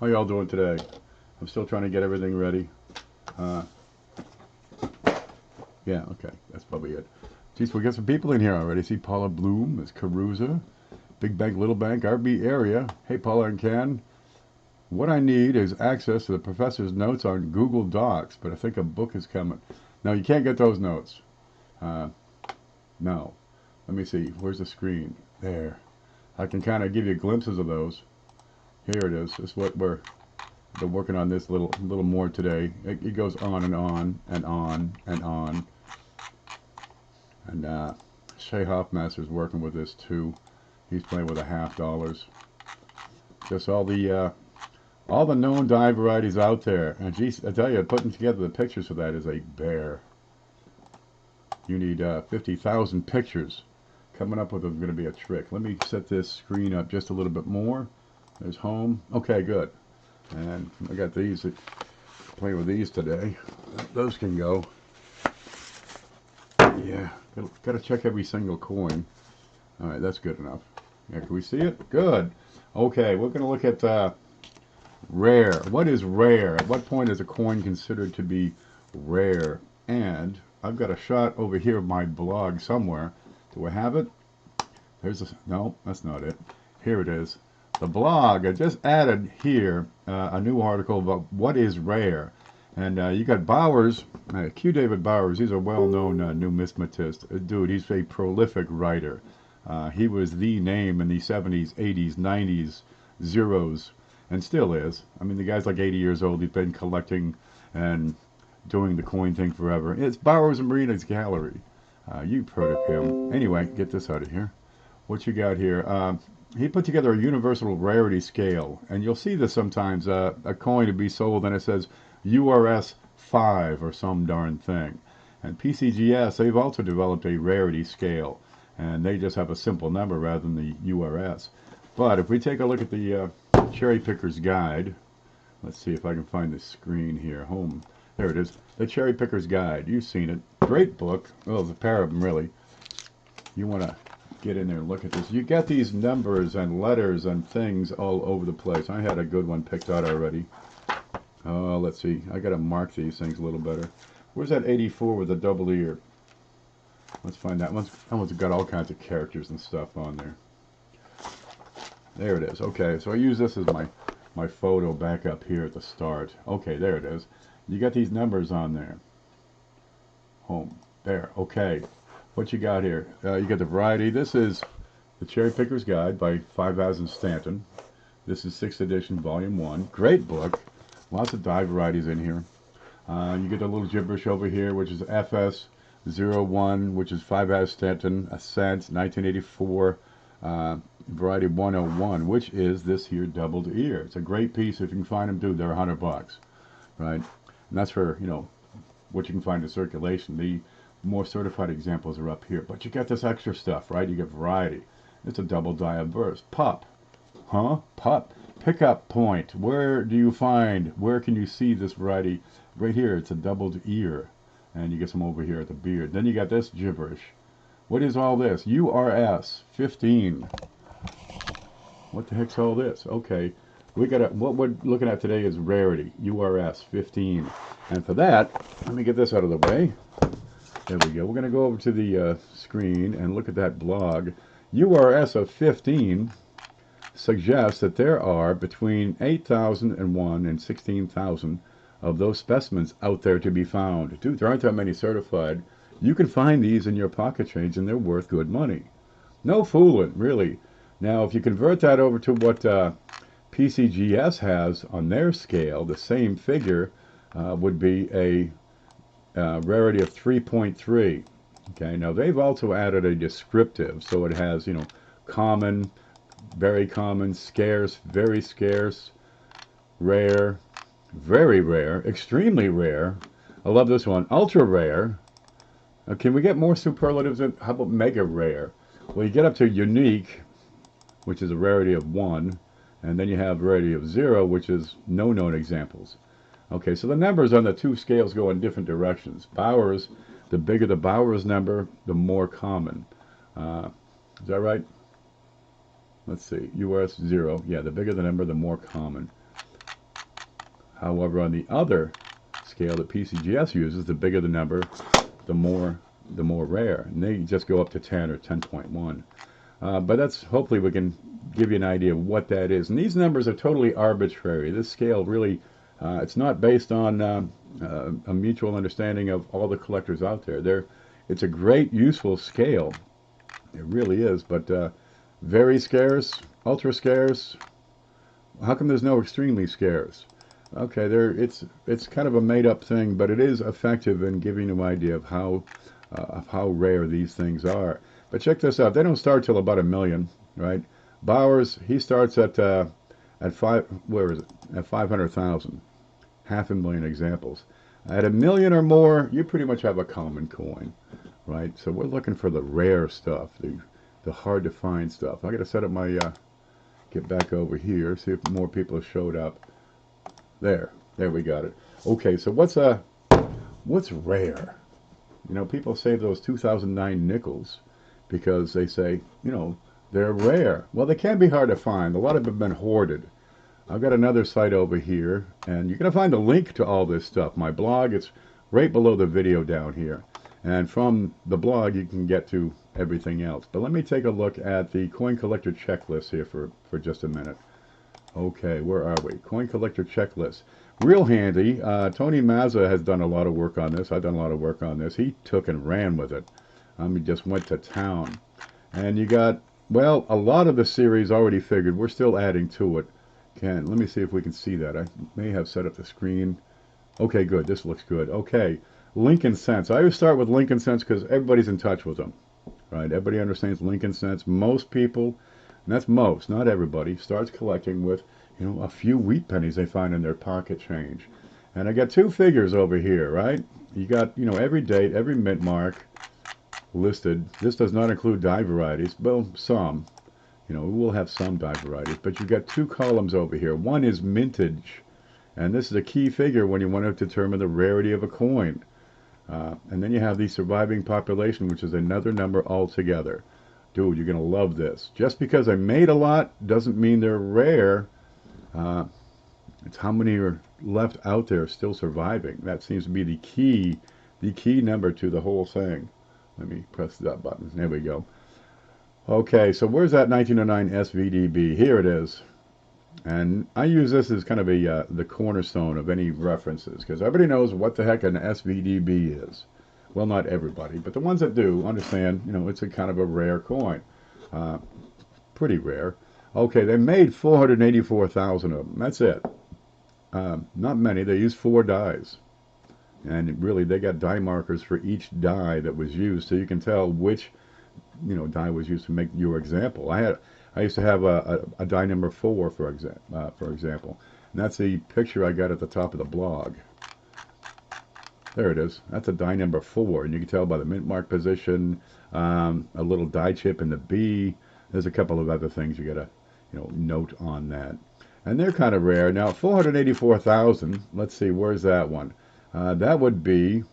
How y'all doing today? I'm still trying to get everything ready. Uh, yeah, okay, that's probably it. Geez, we got some people in here already. See Paula Bloom, there's Caruza, Big Bank, Little Bank, RB area. Hey, Paula and Ken. What I need is access to the professor's notes on Google Docs, but I think a book is coming. No, you can't get those notes. Uh, no. Let me see. Where's the screen? There. I can kind of give you glimpses of those. Here it is. This is what we're working on this little more today. It goes on and on and on and on. And Shay Hoffmaster's working with this too. He's playing with $50. Just all the known dye varieties out there. And geez, I tell you, putting together the pictures for that is a bear. You need 50,000 pictures. Coming up with them is going to be a trick. Let me set this screen up just a little bit more. There's home. Okay, good. And I got these. Playing with these today. Those can go. Yeah, got to check every single coin. All right, that's good enough. Yeah, can we see it? Good. Okay, we're going to look at rare. What is rare? At what point is a coin considered to be rare? And I've got a shot over here of my blog somewhere. Do I have it? No, that's not it. Here it is. The blog. I just added here a new article about what is rare. And you got Bowers, Q. David Bowers. He's a well-known numismatist. Dude, he's a prolific writer. He was the name in the 70s, 80s, 90s, zeros, and still is. I mean, the guy's like 80 years old. He's been collecting and doing the coin thing forever. It's Bowers and Marina's Gallery. You've heard of him. Anyway, get this out of here. What you got here? He put together a universal rarity scale, and you'll see this sometimes. A coin to be sold, and it says URS 5 or some darn thing. And PCGS, they've also developed a rarity scale, and they just have a simple number rather than the URS. But if we take a look at the Cherry Picker's Guide, let's see if I can find the screen here. Home. There it is. The Cherry Picker's Guide. You've seen it. Great book. Well, there's a pair of them, really. You want to get in there and look at this. You get these numbers and letters and things all over the place. I had a good one picked out already. Let's see. I got to mark these things a little better. Where's that 84 with the double ear? Let's find that one. That one's got all kinds of characters and stuff on there. There it is. Okay, so I use this as my photo back up here at the start. Okay, there it is. You got these numbers on there. Home. There. Okay. What you got here? You got the variety. This is the Cherry Picker's Guide by 5000 Stanton. This is 6th edition, volume 1. Great book. Lots of dye varieties in here. You get the little gibberish over here, which is FS01, which is 5000 Stanton, Ascent, 1984, variety 101, which is this here doubled ear. It's a great piece. If you can find them, dude, they're $100, right? And that's for, you know, what you can find in circulation. The more certified examples are up here. But you got this extra stuff, right? You get variety. It's a double die of burst. Pup. Huh? Pup. Pickup point. Where do you find, where can you see this variety? Right here, it's a doubled ear. And you get some over here at the beard. Then you got this gibberish. What is all this? URS 15. What the heck's all this? Okay. We got what we're looking at today is rarity, URS 15. And for that, let me get this out of the way. There we go. We're going to go over to the screen and look at that blog. URS of 15 suggests that there are between 8,001 and 16,000 of those specimens out there to be found. Dude, there aren't that many certified. You can find these in your pocket change and they're worth good money. No fooling, really. Now, if you convert that over to what PCGS has on their scale, the same figure would be a rarity of 3.3. Okay, now they've also added a descriptive, so it has, you know, common, very common, scarce, very scarce, rare, very rare, extremely rare. I love this one, ultra rare. Can we get more superlatives? How about mega rare? Well, you get up to unique, which is a rarity of 1. And then you have rarity of 0, which is no known examples. Okay, so the numbers on the two scales go in different directions. Bowers, the bigger the Bowers number, the more common. Is that right? Let's see, URS 0. Yeah, the bigger the number, the more common. However, on the other scale that PCGS uses, the bigger the number, the more rare. And they just go up to 10 or 10.1. But that's, hopefully we can give you an idea of what that is. And these numbers are totally arbitrary. This scale really, it's not based on a mutual understanding of all the collectors out there. It's a great, useful scale. It really is, but very scarce, ultra scarce. How come there's no extremely scarce? Okay, it's kind of a made-up thing, but it is effective in giving you an idea of how rare these things are. But check this out. They don't start till about 1 million, right? Bowers, he starts at where is it? At 500,000, 500,000 examples. At 1 million or more, you pretty much have a common coin, right? So we're looking for the rare stuff, the hard to find stuff. I got to set up my get back over here, see if more people have showed up. There we got it. Okay, so what's rare? You know, people save those 2009 nickels because they say, you know, they're rare. Well, they can be hard to find. A lot of them have been hoarded. I've got another site over here, and you're going to find a link to all this stuff. My blog, it's right below the video down here. And from the blog, you can get to everything else. But let me take a look at the coin collector checklist here for just a minute. Okay, where are we? Coin collector checklist. Real handy. Tony Mazza has done a lot of work on this. I've done a lot of work on this. He took and ran with it. He just went to town. And you got, well, a lot of the series already figured. We're still adding to it. Let me see if we can see that. I may have set up the screen. Okay, good. This looks good. Okay, Lincoln Cents. I always start with Lincoln Cents because everybody's in touch with them. Right? Everybody understands Lincoln Cents. Most people, and that's most, not everybody, starts collecting with, you know, a few wheat pennies they find in their pocket change. And I got two figures over here, right? You got, you know, every date, every mint mark listed. This does not include die varieties. Well, some. You know, we'll have some die varieties. But you've got two columns over here. One is mintage. And this is a key figure when you want to determine the rarity of a coin. And then you have the surviving population, which is another number altogether. Dude, you're going to love this. Just because I made a lot doesn't mean they're rare. It's how many are left out there still surviving. That seems to be the key number to the whole thing. Let me press that button. There we go. Okay, so where's that 1909 SVDB? Here it is. And I use this as kind of the cornerstone of any references, because everybody knows what the heck an SVDB is. Well, not everybody, but the ones that do understand, you know, it's a kind of a rare coin. Pretty rare. Okay, they made 484,000 of them. That's it. Not many. They used 4 dies. And really, they got die markers for each die that was used, so you can tell which, you know, die was used to make your example. I used to have a die number 4, for example. And that's the picture I got at the top of the blog. There it is. That's a die number 4, and you can tell by the mint mark position, a little die chip in the B. There's a couple of other things you got to, you know, note on that. And they're kind of rare. Now, 484,000, let's see, where's that one? That would be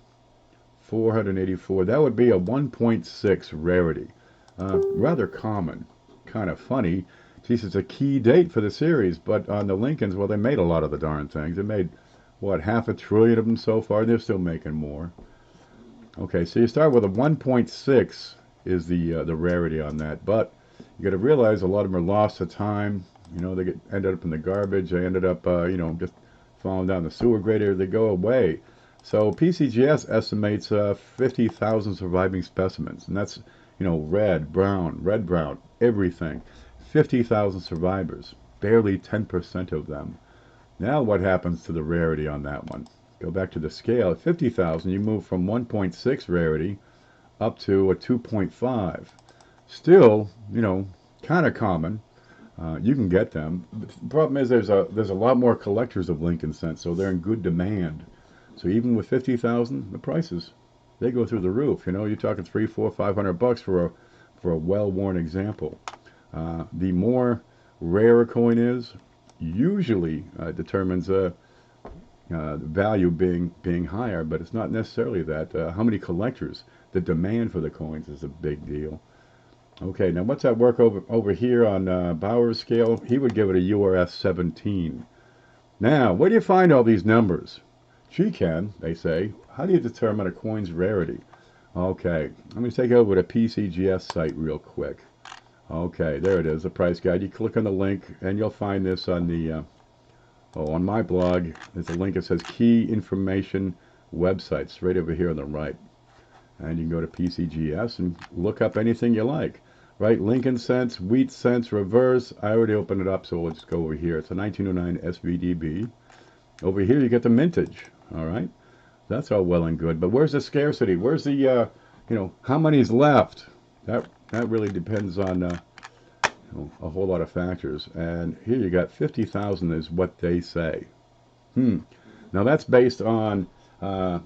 484. That would be a 1.6 rarity. Rather common. Kind of funny. Geez, it's a key date for the series, but on the Lincolns, well, they made a lot of the darn things. They made, what, 500 billion of them so far? They're still making more. Okay, so you start with a 1.6 is the rarity on that, but you got to realize a lot of them are lost to time. You know, they ended up in the garbage. They ended up, you know, just falling down the sewer grader. They go away. So PCGS estimates 50,000 surviving specimens, and that's, you know, red, brown, everything. 50,000 survivors, barely 10% of them. Now what happens to the rarity on that one? Go back to the scale. At 50,000, you move from 1.6 rarity up to a 2.5. Still, you know, kind of common. You can get them. But the problem is there's a lot more collectors of Lincoln Cents, so they're in good demand. So even with 50,000, the prices, they go through the roof. You know, you're talking $300, $400, $500 for a well-worn example. The more rare a coin is, usually determines the value being higher, but it's not necessarily that. How many collectors? The demand for the coins is a big deal. Okay, now what's that work over here on Bauer's scale? He would give it a URS 17. Now, where do you find all these numbers? Gee, Ken, they say, how do you determine a coin's rarity? Okay, let me take you over to PCGS site real quick. Okay, there it is, the price guide. You click on the link, and you'll find this on the on my blog. There's a link that says Key Information Websites right over here on the right. And you can go to PCGS and look up anything you like. Right, Lincoln cents, wheat cents, reverse. I already opened it up, so we'll just go over here. It's a 1909 SVDB. Over here you get the mintage. All right, that's all well and good. But where's the scarcity? Where's the you know, how many's left? That really depends on a whole lot of factors. And here you got 50,000 is what they say. Now that's based on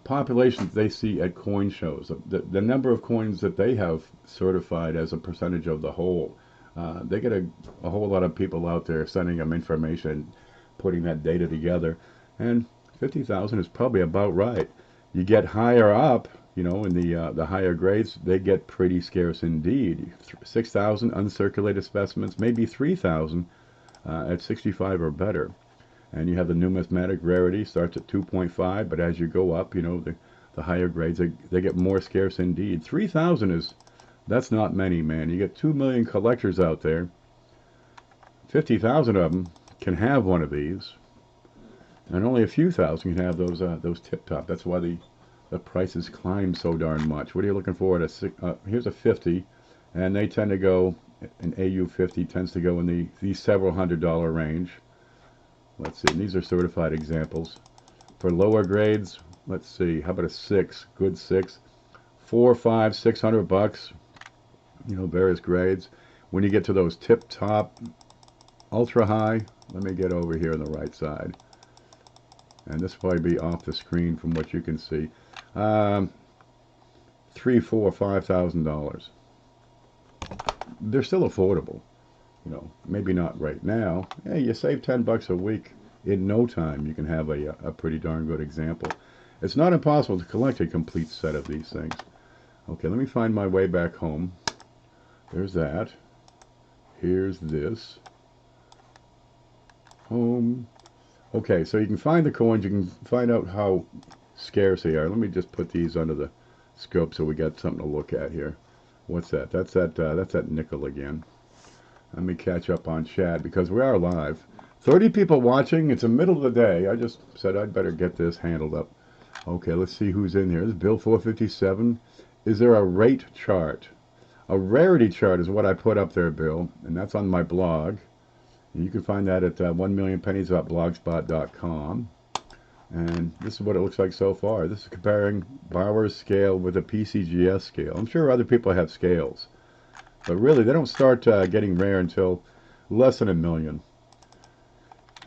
populations they see at coin shows. The number of coins that they have certified as a percentage of the whole. They get a whole lot of people out there sending them information, putting that data together, and 50,000 is probably about right. You get higher up, you know, in the higher grades, they get pretty scarce indeed. 6,000 uncirculated specimens, maybe 3,000 at 65 or better. And you have the numismatic rarity, starts at 2.5, but as you go up, you know, the higher grades, they get more scarce indeed. 3,000 that's not many, man. You get 2 million collectors out there. 50,000 of them can have one of these, and only a few thousand can have those tip-top. That's why the prices climb so darn much. What are you looking for? Here's a 50, and they tend to go, an AU50 tends to go in the several $100 range. Let's see, and these are certified examples. For lower grades, let's see, how about a 6, good 6, 4, 5, $600, you know, various grades. When you get to those tip-top, ultra-high, let me get over here on the right side. And this will probably be off the screen from what you can see. $3, $4, $5,000. They're still affordable. You know, maybe not right now. Hey, you save $10 a week. In no time, you can have a pretty darn good example. It's not impossible to collect a complete set of these things. Okay, let me find my way back home. There's that. Here's this. Home. Okay, so you can find the coins. You can find out how scarce they are. Let me just put these under the scope so we got something to look at here. What's that? That's that nickel again. Let me catch up on chat because we are live. 30 people watching. It's the middle of the day. I just said I'd better get this handled up. Okay, let's see who's in here. This is Bill 457. Is there a rate chart? A rarity chart is what I put up there, Bill, and that's on my blog. You can find that at 1millionpennies.blogspot.com. And this is what it looks like so far. This is comparing Bauer's scale with a PCGS scale. I'm sure other people have scales. But really, they don't start getting rare until less than 1 million.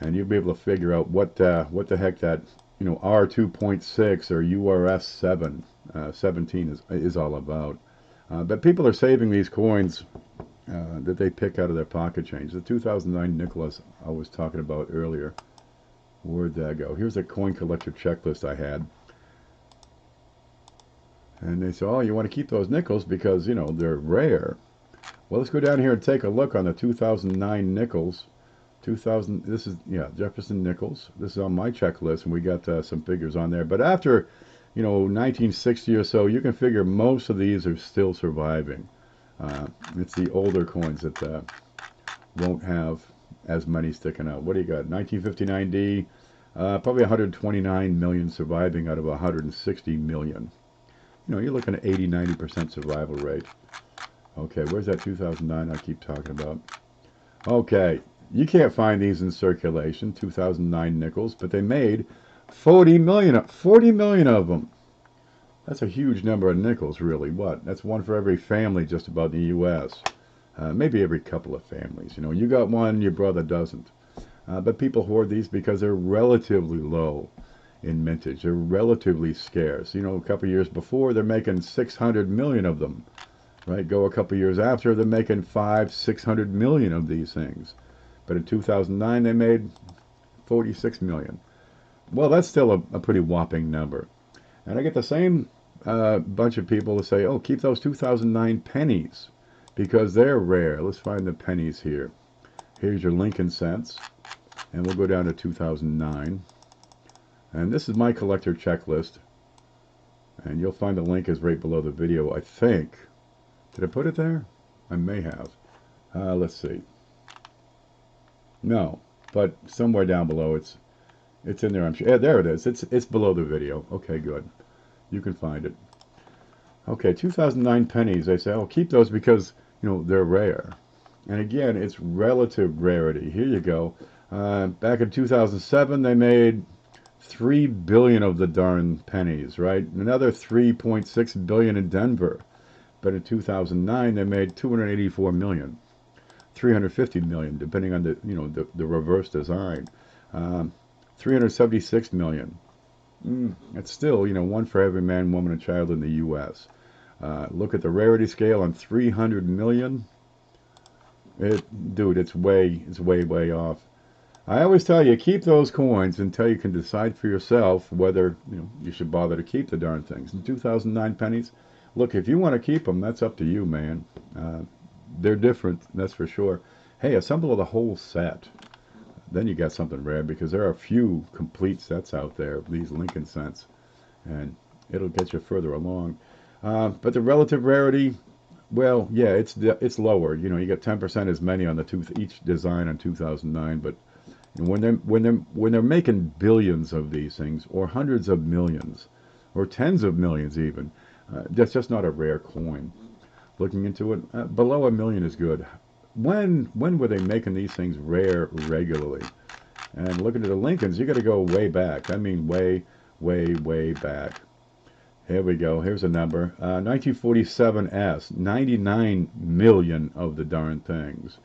And you'll be able to figure out what the heck that, you know, R2.6 or URS 17 is all about. But people are saving these coins that they pick out of their pocket change. The 2009 Nicholas I was talking about earlier. Where'd that go? Here's a coin collector checklist I had. And they say, oh, you want to keep those nickels because, you know, they're rare. Well, let's go down here and take a look on the 2009 nickels. 2000, this is, yeah, Jefferson nickels. This is on my checklist, and we got some figures on there. But after, you know, 1960 or so, you can figure most of these are still surviving. It's the older coins that won't have as many sticking out. What do you got? 1959D, probably 129 million surviving out of 160 million. You know, you're looking at 80-90% survival rate. Okay, where's that 2009 I keep talking about? Okay, you can't find these in circulation, 2009 nickels, but they made 40 million of them. That's a huge number of nickels, really. What? That's one for every family just about in the U.S. Maybe every couple of families. You know, you got one, your brother doesn't. But people hoard these because they're relatively low in mintage. They're relatively scarce. You know, a couple of years before, they're making 600 million of them. Right? Go a couple of years after, they're making 500-600 million of these things. But in 2009, they made 46 million. Well, that's still a pretty whopping number. And I get the same bunch of people to say, oh, keep those 2009 pennies because they're rare. Let's find the pennies here. Here's your Lincoln cents. And we'll go down to 2009. And this is my collector checklist. And you'll find the link is right below the video, I think. Did I put it there? I may have. Let's see. No, but somewhere down below it's in there, I'm sure. Yeah, there it is. It's below the video. Okay, good. You can find it. Okay, 2009 pennies. They say, oh, keep those because, you know, they're rare. And again, it's relative rarity. Here you go. Back in 2007, they made 3 billion of the darn pennies, right? Another 3.6 billion in Denver. But in 2009, they made 284 million. 350 million, depending on the, you know, the reverse design. 376 million. That's still, you know, one for every man, woman, and child in the U.S. Look at the rarity scale on 300 million. Dude, it's way off. I always tell you, keep those coins until you can decide for yourself whether, you know, you should bother to keep the darn things. In 2009 pennies, look, if you want to keep them, that's up to you, man. They're different, that's for sure. Hey, assemble the whole set. Then you got something rare, because there are a few complete sets out there, these Lincoln cents, and it'll get you further along. But the relative rarity, well, yeah, it's lower. You know, you get 10% as many on each design on 2009, but when they're making billions of these things, or hundreds of millions, or tens of millions even, that's just not a rare coin. Looking into it, below $1 million is good. When were they making these things rare regularly? And looking at the Lincolns, you got to go way back. I mean, way back. Here we go. Here's a number. 1947S, 99 million of the darn things.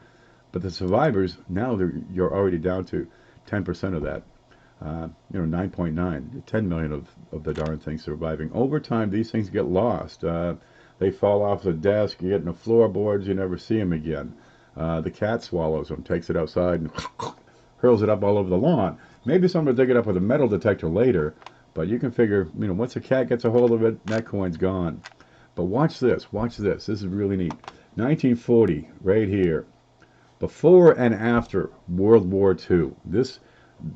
But the survivors, now you're already down to 10% of that. You know, 9.9, 10 million of the darn things surviving. Over time, these things get lost. They fall off the desk, you get in the floorboards, you never see them again. The cat swallows them, takes it outside, and hurls it up all over the lawn. Maybe someone will dig it up with a metal detector later, but you can figure, you know, once a cat gets a hold of it, that coin's gone. But watch this, this is really neat. 1940, right here. Before and after World War II.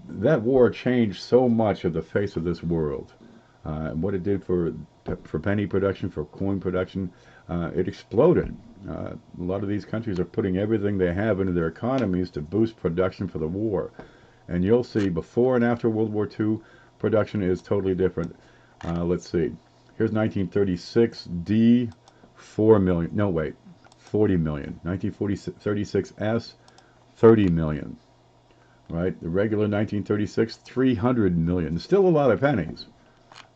That war changed so much of the face of this world. What it did for penny production, for coin production, it exploded. A lot of these countries are putting everything they have into their economies to boost production for the war. And you'll see before and after World War II, production is totally different. Let's see. Here's 1936 D, 4 million. No, wait, 40 million. 1936 S, 30 million. Right? The regular 1936, 300 million. Still a lot of pennies.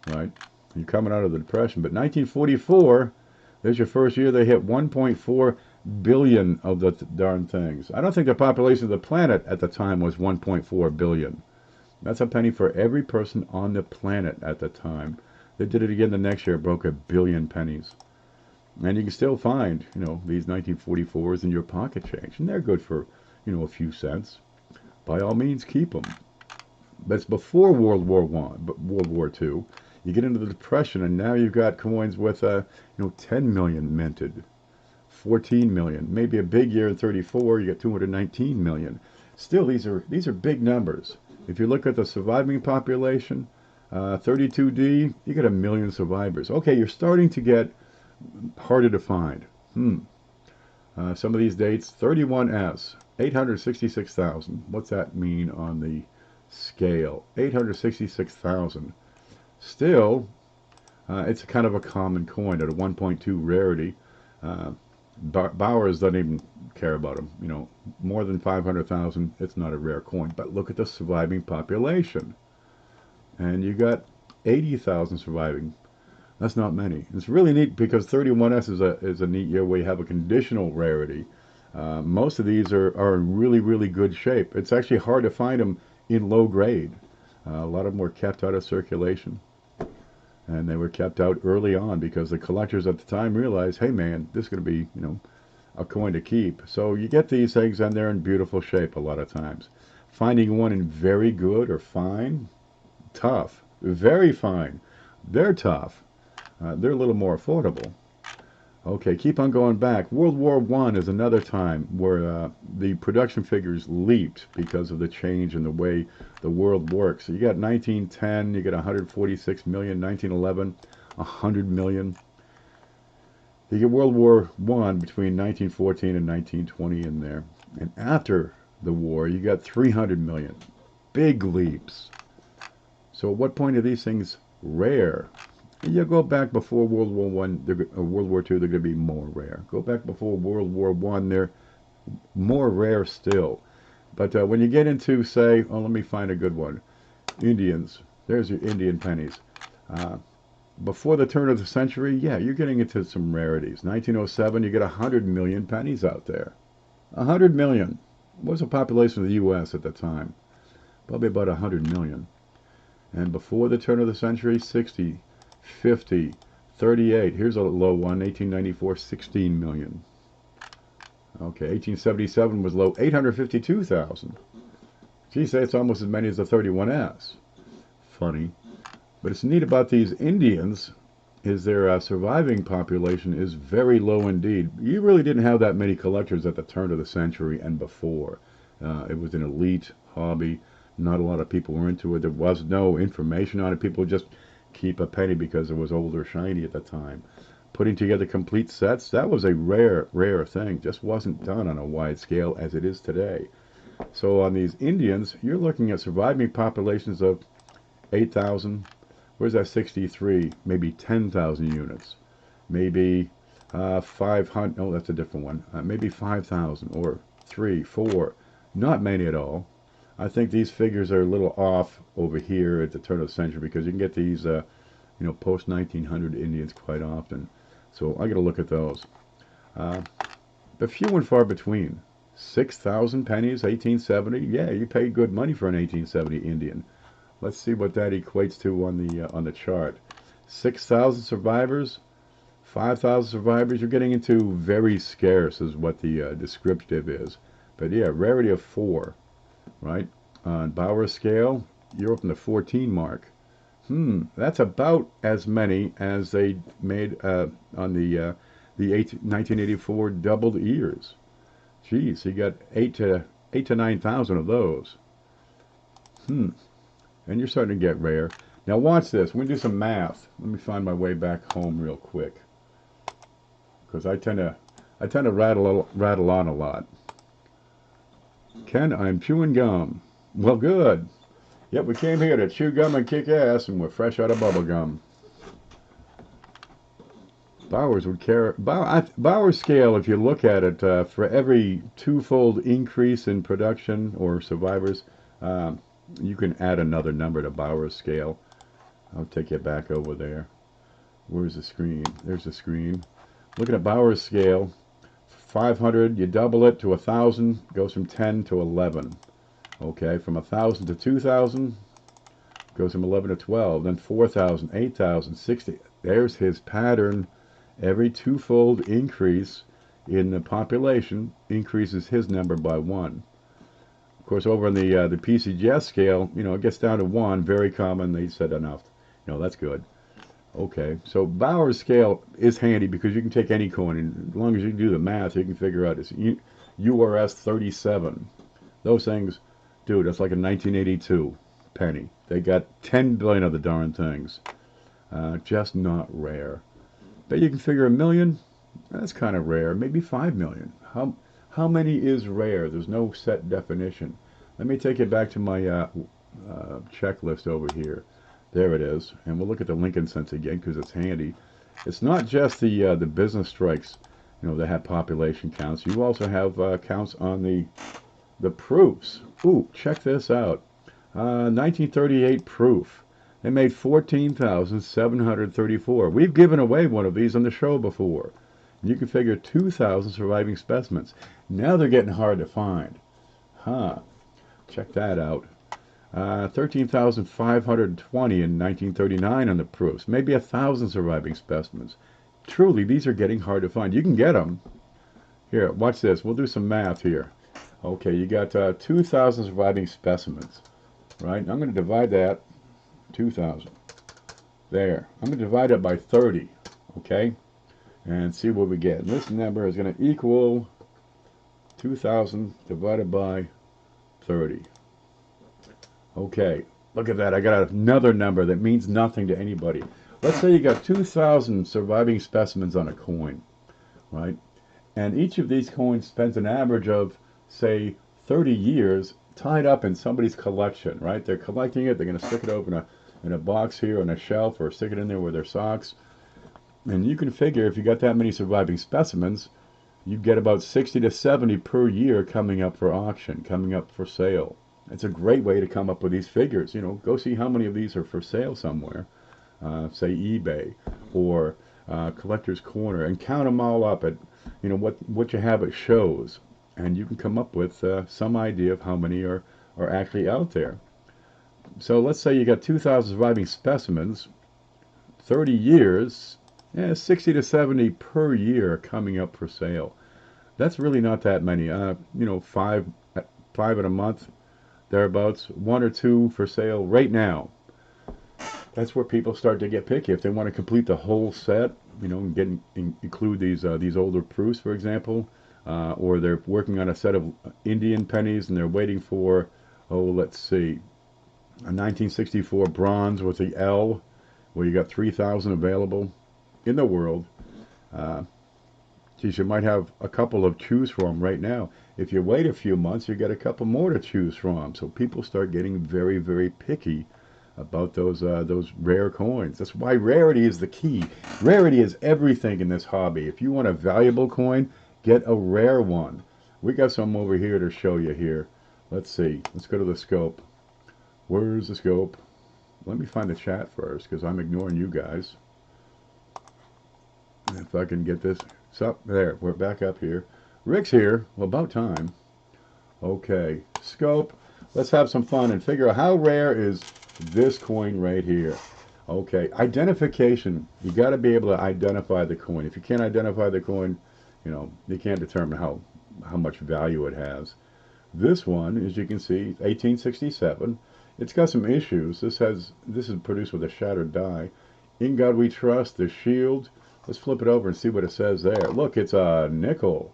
Right? You're coming out of the Depression. But 1944, there's your first year they hit 1.4 billion of the darn things. I don't think the population of the planet at the time was 1.4 billion. That's a penny for every person on the planet at the time. They did it again the next year, broke 1 billion pennies. And you can still find, you know, these 1944s in your pocket change. And they're good for, you know, a few cents. By all means, keep them. That's before World War II. You get into the Depression, and now you've got coins with, you know, 10 million minted, 14 million. Maybe a big year in 34, you get 219 million. Still, these are big numbers. If you look at the surviving population, 32D, you get 1 million survivors. Okay, you're starting to get harder to find. Some of these dates, 31S, 866,000. What's that mean on the scale? 866,000. Still, it's kind of a common coin at a 1.2 rarity. Bowers doesn't even care about them. You know, more than 500,000, it's not a rare coin. But look at the surviving population. And you got 80,000 surviving. That's not many. It's really neat because 31S is a neat year where you have a conditional rarity. Most of these are in really good shape. It's actually hard to find them in low grade. A lot of them were kept out of circulation. And they were kept out early on because the collectors at the time realized, hey man, this is going to be, you know, a coin to keep. So you get these things and they're in beautiful shape a lot of times. Finding one in very good or fine, tough. Very fine. They're tough. They're a little more affordable. Okay, keep on going back. World War I is another time where the production figures leaped because of the change in the way the world works. So you got 1910, you got 146 million, 1911, 100 million. You get World War I between 1914 and 1920 in there. And after the war, you got 300 million. Big leaps. So at what point are these things rare? You go back before World War One, World War Two, they're going to be more rare. Go back before World War One, they're more rare still. But when you get into, say, oh, let me find a good one. Indians. There's your Indian pennies. Uh, Before the turn of the century, yeah, you're getting into some rarities. 1907, you get 100 million pennies out there. 100 million. What was the population of the U.S. at the time? Probably about 100 million. And before the turn of the century, 60, 50, 38. Here's a low one, 1894, 16 million. Okay, 1877 was low, 852,000. Geez, that's almost as many as the 31S. Funny. But it's neat about these Indians is their surviving population is very low indeed. You really didn't have that many collectors at the turn of the century and before. It was an elite hobby. Not a lot of people were into it. There was no information on it. People just keep a penny because it was old or shiny at the time. Putting together complete sets, that was a rare thing. Just wasn't done on a wide scale as it is today. So on these Indians, you're looking at surviving populations of 8,000. Where's that 63? Maybe 10,000 units. Maybe 500. Oh, that's a different one. Maybe 5,000 or 3, 4. Not many at all. I think these figures are a little off over here at the turn of the century because you can get these, post 1900 Indians quite often. So I got to look at those. But few and far between. 6,000 pennies, 1870. Yeah, you paid good money for an 1870 Indian. Let's see what that equates to on the chart. 6,000 survivors, 5,000 survivors. You're getting into very scarce is what the descriptive is. But yeah, rarity of 4. Right? On Bauer scale, you're up in the 14 mark. That's about as many as they made on the 1984 doubled ears. Geez, you got 8 to 9,000 of those. And you're starting to get rare. Now watch this. We're going to do some math. Let me find my way back home real quick, because I tend to rattle on a lot. Ken, I'm chewing gum. Well, good. Yep, we came here to chew gum and kick ass, and we're fresh out of bubble gum. Bauer's would care. Bauer's scale, if you look at it, for every twofold increase in production or survivors, you can add another number to Bauer's scale. I'll take you back over there. Where's the screen? There's the screen. Looking at Bauer's scale. 500, you double it to 1,000, goes from 10 to 11. Okay, from 1,000 to 2,000, goes from 11 to 12. Then 4,000, 8,000, 60. There's his pattern. Every twofold increase in the population increases his number by 1. Of course, over on the PCGS scale, it gets down to 1. Very common. They said enough. That's good. Okay, so Bauer's scale is handy because you can take any coin, and as long as you can do the math, you can figure out it's URS 37. Those things, dude, that's like a 1982 penny. They got 10 billion of the darn things. Just not rare. But you can figure 1 million, that's kind of rare. Maybe 5 million. How many is rare? There's no set definition. Let me take it back to my checklist over here. There it is, and we'll look at the Lincoln cents again because it's handy. It's not just the business strikes, that have population counts. You also have counts on the proofs. Ooh, check this out. 1938 proof. They made 14,734. We've given away one of these on the show before. You can figure 2,000 surviving specimens. Now they're getting hard to find. Check that out. 13,520 in 1939 on the proofs. Maybe 1,000 surviving specimens. Truly, these are getting hard to find. You can get them. Here, watch this. We'll do some math here. Okay, you got 2,000 surviving specimens, right? I'm going to divide that, 2,000. There. I'm going to divide it by 30, okay? and see what we get. And this number is going to equal 2,000 divided by 30. Okay, look at that. I got another number that means nothing to anybody. Let's say you got 2,000 surviving specimens on a coin, right? And each of these coins spends an average of, say, 30 years tied up in somebody's collection, right? They're collecting it. They're going to stick it over in a box here on a shelf, or stick it in there with their socks. And you can figure if you got that many surviving specimens, you get about 60 to 70 per year coming up for auction, coming up for sale. It's a great way to come up with these figures. You know, go see how many of these are for sale somewhere, say eBay or Collector's Corner, and count them all up at, you know, what you have at shows, and you can come up with some idea of how many are actually out there. So let's say you got 2,000 surviving specimens, 30 years, 60 to 70 per year coming up for sale. That's really not that many. You know, five in a month, thereabouts, one or two for sale right now. That's where people start to get picky. If they want to complete the whole set, you know, and include these older proofs, for example, or they're working on a set of Indian pennies and they're waiting for, let's see, a 1964 bronze with the L, where you got 3,000 available in the world. Geez, you might have a couple of choose from right now. If you wait a few months, you get a couple more to choose from. So people start getting very, very picky about those rare coins. That's why rarity is the key. Rarity is everything in this hobby. If you want a valuable coin, get a rare one. We got some over here to show you here. Let's see. Let's go to the scope. Where's the scope? Let me find the chat first, because I'm ignoring you guys. If I can get this. So, there, we're back up here. Rick's here. Well, about time. Okay, scope. Let's have some fun and figure out how rare is this coin right here. Okay, identification. You got to be able to identify the coin. If you can't identify the coin, you know, you can't determine how much value it has. This one, as you can see, 1867. It's got some issues. This is produced with a shattered die. In God We Trust, the shield. Let's flip it over and see what it says there. Look, it's a nickel.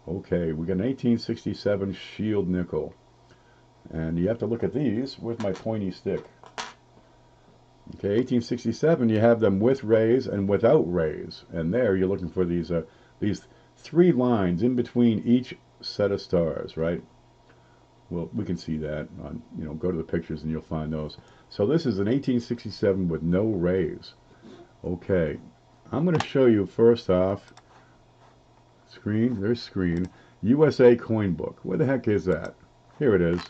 Okay, we got an 1867 shield nickel. And you have to look at these with my pointy stick. Okay, 1867, you have them with rays and without rays. And there you're looking for these three lines in between each set of stars, right? Well, we can see that on, you know, go to the pictures and you'll find those. So this is an 1867 with no rays. Okay, I'm going to show you first off, there's screen, USA coin book. Where the heck is that? Here it is.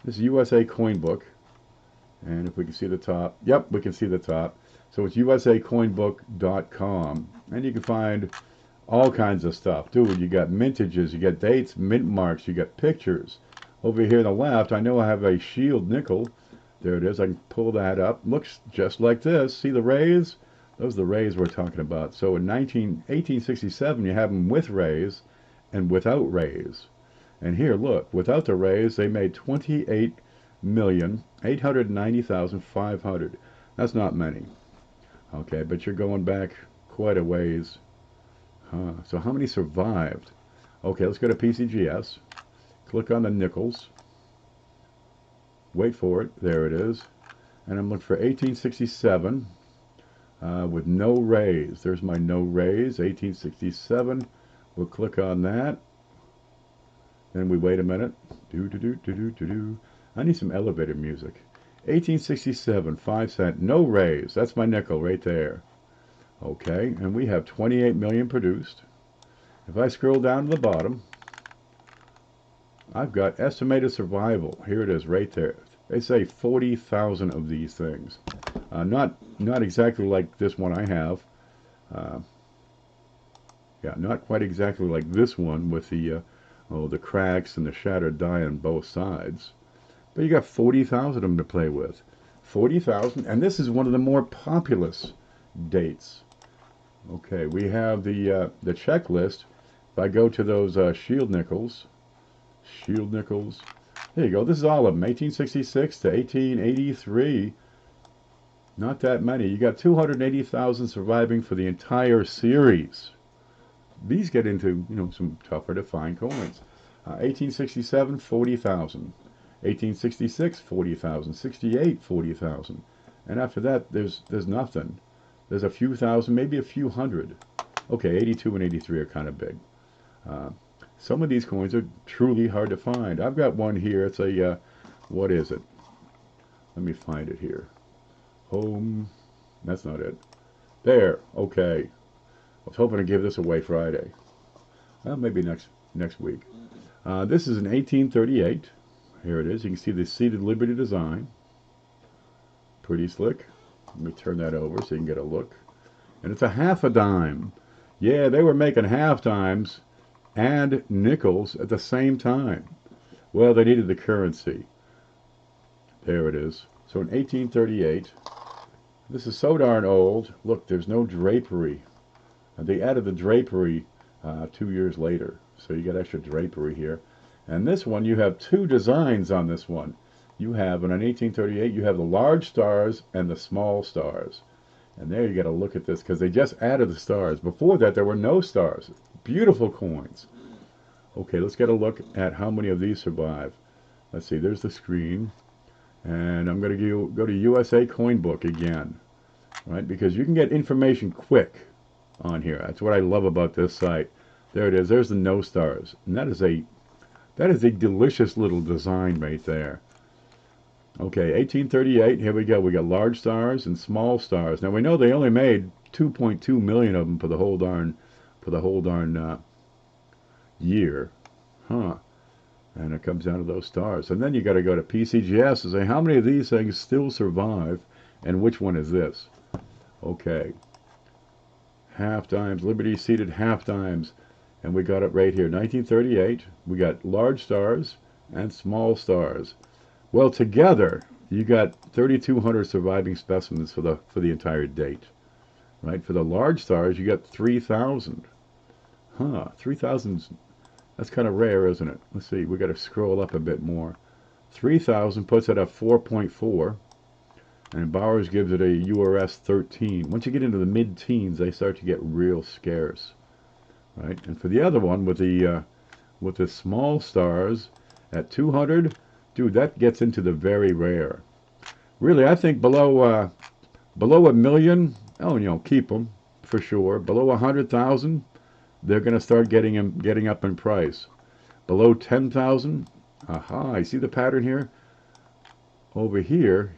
This is USA coin book. And if we can see the top, yep, we can see the top. So it's usacoinbook.com. And you can find all kinds of stuff. Dude, you got mintages, you got dates, mint marks, you got pictures. Over here on the left, I know I have a shield nickel. There it is. I can pull that up. Looks just like this. See the rays? Those are the rays we're talking about. So in 1867, you have them with rays and without rays. And here, look, without the rays, they made 28,890,500. That's not many. Okay, but you're going back quite a ways. So how many survived? Okay, let's go to PCGS. Click on the nickels. Wait for it. There it is. And I'm looking for 1867 with no rays. There's my no rays, 1867. We'll click on that. Then we wait a minute. I need some elevator music. 1867, 5 cent, no rays. That's my nickel right there. Okay, and we have 28 million produced. If I scroll down to the bottom, I've got estimated survival. Here it is right there. They say 40,000 of these things. Not exactly like this one I have. Yeah, not quite exactly like this one with the cracks and the shattered die on both sides. But you got 40,000 of them to play with. 40,000, and this is one of the more populous dates. Okay, we have the checklist. If I go to those shield nickels, there you go. This is all of them, 1866 to 1883. Not that many. You got 280,000 surviving for the entire series. These get into, some tougher to find coins. 1867, 40,000. 1866, 40,000. 68, 40,000. And after that, there's nothing. There's a few thousand, maybe a few hundred. Okay, 82 and 83 are kind of big. Some of these coins are truly hard to find. I've got one here. It's a, what is it? Let me find it here. Home. That's not it. There. Okay. I was hoping to give this away Friday. Well, maybe next week. This is an 1838. Here it is. You can see the seated Liberty design. Pretty slick. Let me turn that over so you can get a look. And it's a half a dime. Yeah, they were making half dimes and nickels at the same time. Well, they needed the currency. There it is. So in 1838, this is so darn old. Look, there's no drapery. They added the drapery 2 years later. So you got extra drapery here. And this one, you have two designs on this one. You have, in an 1838, you have the large stars and the small stars. And there you got to look at this, because they just added the stars. Before that, there were no stars. Beautiful coins. Okay, let's get a look at how many of these survive. Let's see, there's the screen. And I'm going to go to USA Coin Book again. Right, because you can get information quick on here. That's what I love about this site. There it is. There's the no stars. And that is a delicious little design right there. Okay, 1838, here we go. We got large stars and small stars. Now we know they only made 2.2 million of them for the whole darn year. Huh. And it comes down to those stars. And then you got to go to PCGS and say how many of these things still survive and which one is this? Okay. Half dimes, Liberty seated half dimes. And we got it right here. 1938, we got large stars and small stars. Well, together, you got 3,200 surviving specimens for the entire date, right? For the large stars, you got 3,000. Huh, 3,000. That's kind of rare, isn't it? Let's see. We got to scroll up a bit more. 3,000 puts it at 4.4, and Bowers gives it a URS 13. Once you get into the mid-teens, they start to get real scarce, right? And for the other one with the small stars at 200. Dude, that gets into the very rare. Really, I think below a million, keep them for sure. Below 100,000, they're going to start getting up in price. Below 10,000, aha, you see the pattern here? Over here,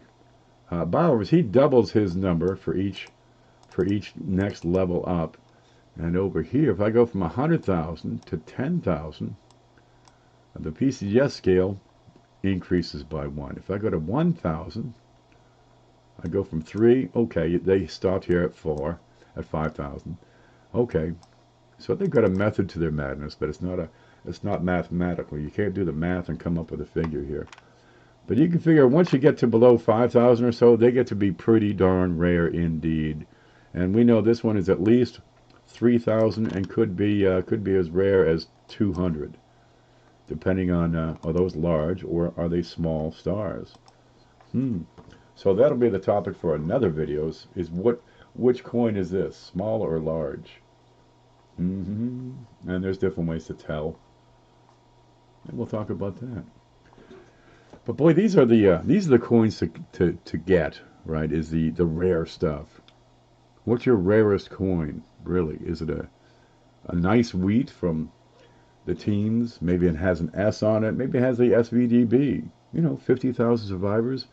Bowers, he doubles his number for each next level up. And over here, if I go from 100,000 to 10,000, the PCS scale increases by 1. If I go to 1,000, I go from 3. Okay, they stopped here at 4, at 5,000. Okay, so they've got a method to their madness, but it's not mathematical. You can't do the math and come up with a figure here. But you can figure once you get to below 5,000 or so, they get to be pretty darn rare indeed. And we know this one is at least 3,000 and could be as rare as 200. Depending on, are those large or are they small stars? So that'll be the topic for another video, is which coin is this, small or large? And there's different ways to tell. And we'll talk about that. But boy, these are the coins to get, right, is the rare stuff. What's your rarest coin, really? Is it a nice wheat from the teens? Maybe it has an S on it. Maybe it has the SVDB. 50,000 survivors.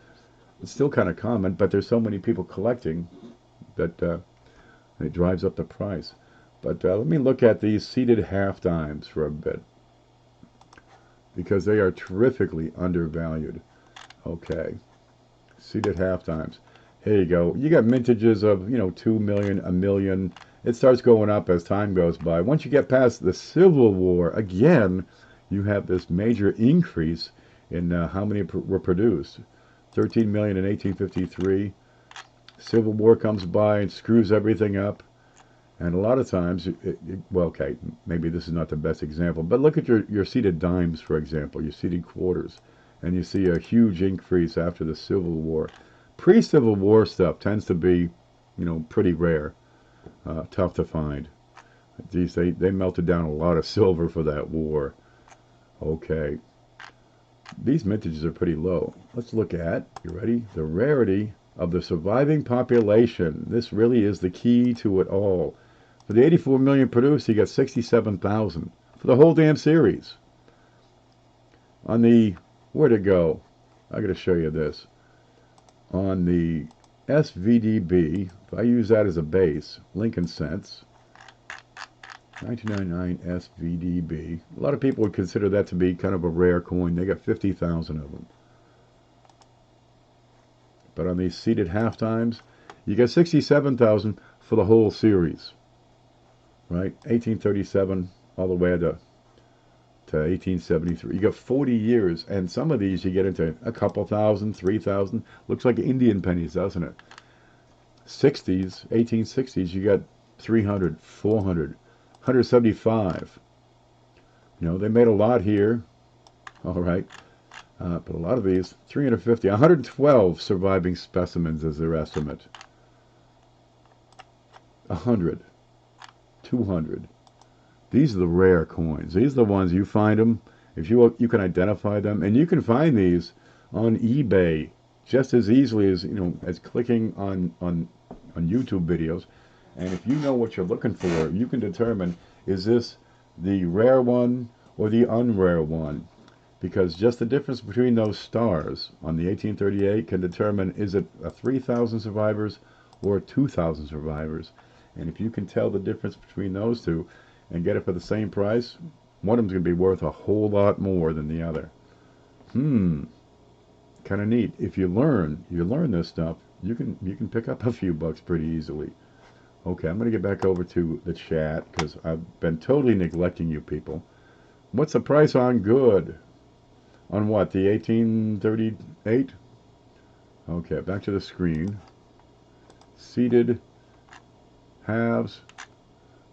It's still kind of common, but there's so many people collecting that it drives up the price. But let me look at these seated half dimes for a bit, because they are terrifically undervalued. Okay, seated half dimes. Here you go. You got mintages of 2 million, a million. It starts going up as time goes by. Once you get past the Civil War, again, you have this major increase in how many were produced. 13 million in 1853. Civil War comes by and screws everything up. And a lot of times, well, okay, maybe this is not the best example, but look at your seated dimes, for example, your seated quarters, and you see a huge increase after the Civil War. Pre-Civil War stuff tends to be, pretty rare, tough to find. Geez, they melted down a lot of silver for that war. Okay. These mintages are pretty low. Let's look at, you ready? The rarity of the surviving population. This really is the key to it all. For the 84 million produced, you got 67,000 for the whole damn series. On the, where'd it go? I gotta show you this. On the SVDB, if I use that as a base, Lincoln cents, 1999 SVDB. A lot of people would consider that to be kind of a rare coin. They got 50,000 of them. But on these seeded half times, you got 67,000 for the whole series. Right? 1837 all the way to 1873. You got 40 years, and some of these you get into a couple thousand, 3,000. Looks like Indian pennies, doesn't it? 60s, 1860s, you got 300, 400. 175. They made a lot here. All right. But a lot of these, 350. 112 surviving specimens is their estimate. 100. 200. These are the rare coins. These are the ones you find them. If you can identify them. And you can find these on eBay just as easily as, as clicking on YouTube videos. And if you know what you're looking for, you can determine, is this the rare one or the unrare one? Because just the difference between those stars on the 1838 can determine, is it a 3,000 survivors or 2,000 survivors? And if you can tell the difference between those two and get it for the same price, one of them's going to be worth a whole lot more than the other. Kind of neat. If you learn this stuff, you can pick up a few bucks pretty easily. Okay, I'm going to get back over to the chat because I've been totally neglecting you people. What's the price on good? On what, the 1838? Okay, back to the screen. Seeded halves.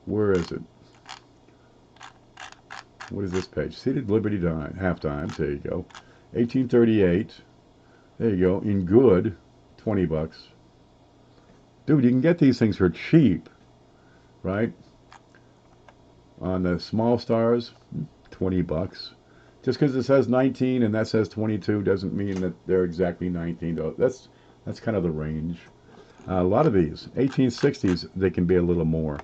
Where is it? What is this page? Seeded Liberty Dime, half times. There you go. 1838. There you go. In good, 20 bucks. Dude, you can get these things for cheap, right? On the small stars, 20 bucks. Just because it says 19 and that says 22 doesn't mean that they're exactly 19. That's kind of the range. A lot of these, 1860s, they can be a little more,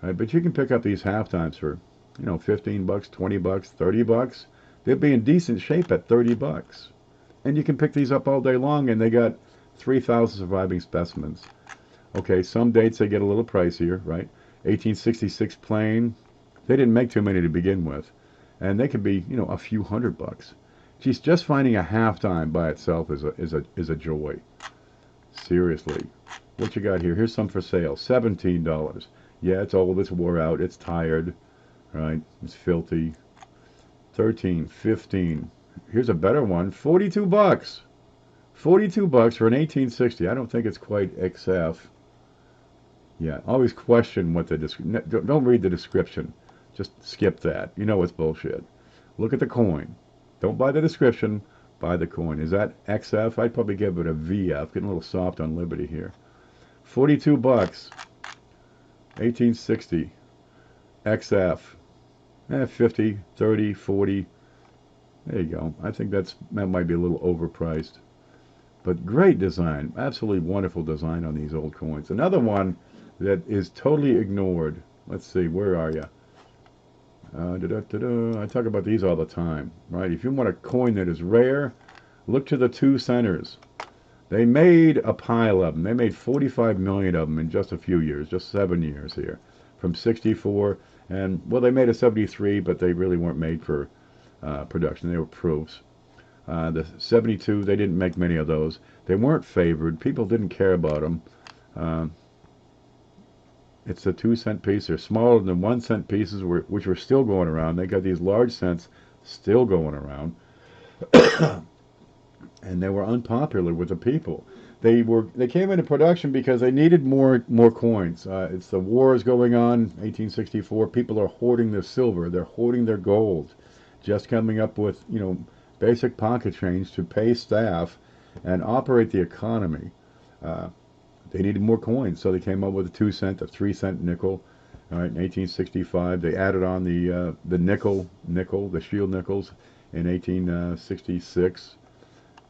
right? But you can pick up these half times for, 15 bucks, 20 bucks, 30 bucks. They'll be in decent shape at 30 bucks. And you can pick these up all day long, and they got 3,000 surviving specimens. Okay, some dates they get a little pricier, right? 1866 plain, they didn't make too many to begin with, and they could be, a few hundred bucks. Geez, just finding a halftime by itself is a joy. Seriously, what you got here? Here's some for sale, $17. Yeah, it's old, it's wore out, it's tired, right? It's filthy. 13, 15. Here's a better one, 42 bucks. 42 bucks for an 1860. I don't think it's quite XF. Yeah, always question what the don't read the description. Just skip that. You know it's bullshit. Look at the coin. Don't buy the description. Buy the coin. Is that XF? I'd probably give it a VF. Getting a little soft on Liberty here. 42 bucks. 1860. XF. 50, 30, 40. There you go. I think that might be a little overpriced. But great design. Absolutely wonderful design on these old coins. Another one that is totally ignored. Let's see, where are you? I talk about these all the time, right? If you want a coin that is rare, look to the two centers. They made a pile of them. They made 45 million of them in just a few years, just 7 years here. From 64, and, well, they made a 73, but they really weren't made for production. They were proofs. The 72, they didn't make many of those. They weren't favored. People didn't care about them. It's a 2-cent piece. They're smaller than 1-cent pieces, which were still going around. They got these large cents still going around. And they were unpopular with the people. They came into production because they needed more coins. It's the wars going on, 1864. People are hoarding their silver. They're hoarding their gold. Just coming up with, basic pocket change to pay staff and operate the economy. They needed more coins, so they came up with a 2-cent, a 3-cent nickel. All right, in 1865, they added on the nickel, the shield nickels. In 1866,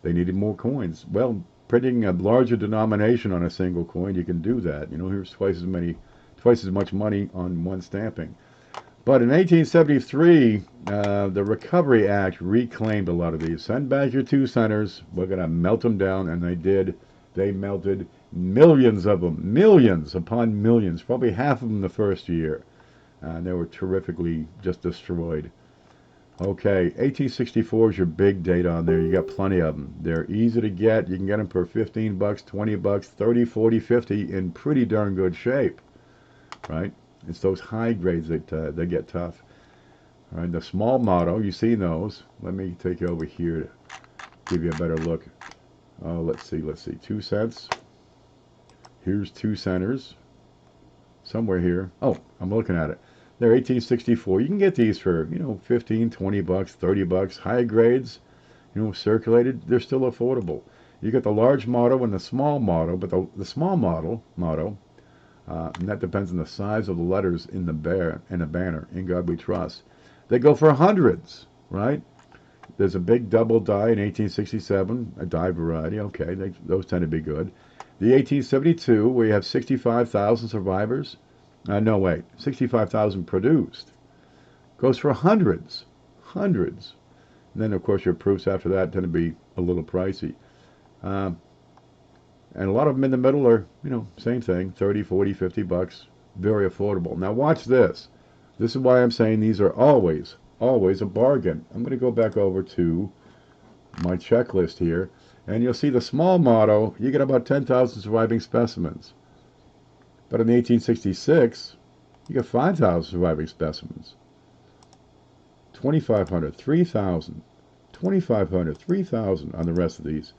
they needed more coins. Well, printing a larger denomination on a single coin, you can do that. You know, here's twice as much money on one stamping. But in 1873, the Recovery Act reclaimed a lot of these. Send back your 2-centers. We're going to melt them down, and they did. They melted millions of them, millions upon millions, probably half of them the first year. And they were terrifically just destroyed. Okay, 1864 is your big date on there. You got plenty of them. They're easy to get. You can get them for 15 bucks, 20 bucks, 30, 40, 50 in pretty darn good shape, right? It's those high grades that they get tough. All right, the small motto, you see those. Let me take you over here to give you a better look. Oh, let's see, 2 cents. Here's 2 centers. Somewhere here. Oh, I'm looking at it. They're 1864. You can get these for, 15, 20 bucks, 30 bucks. High grades, circulated, they're still affordable. You get the large motto and the small motto, but the small motto, and that depends on the size of the letters in the banner, In God We Trust. They go for hundreds, right? There's a big double die in 1867, a die variety. Okay, those tend to be good. The 1872, where you have 65,000 survivors. No, wait, 65,000 produced. Goes for hundreds. And then, of course, your proofs after that tend to be a little pricey. And a lot of them in the middle are, same thing, 30, 40, 50 bucks. Very affordable. Now, watch this. This is why I'm saying these are always a bargain. I'm going to go back over to my checklist here, and you'll see the small motto, you get about 10,000 surviving specimens. But in 1866, you get 5,000 surviving specimens. 2,500, 3,000, 2,500, 3,000 on the rest of these.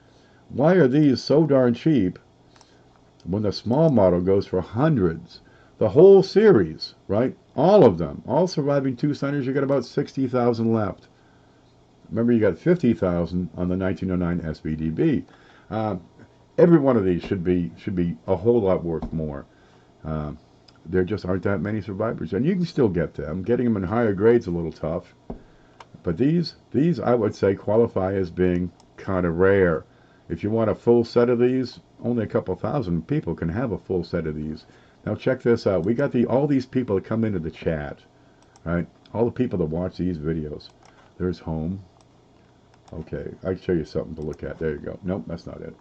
Why are these so darn cheap when the small motto goes for hundreds? The whole series, right? All of them, all surviving 2-centers, you got about 60,000 left. Remember, you got 50,000 on the 1909 SBDB. Every one of these should be a whole lot worth more. There just aren't that many survivors, and you can still get them. Getting them in higher grades is a little tough, but these I would say qualify as being kind of rare. If you want a full set of these, only a couple thousand people can have a full set of these. Now check this out. We got all these people that come into the chat, right? All the people that watch these videos. There's home. Okay, I can show you something to look at. There you go. Nope, that's not it.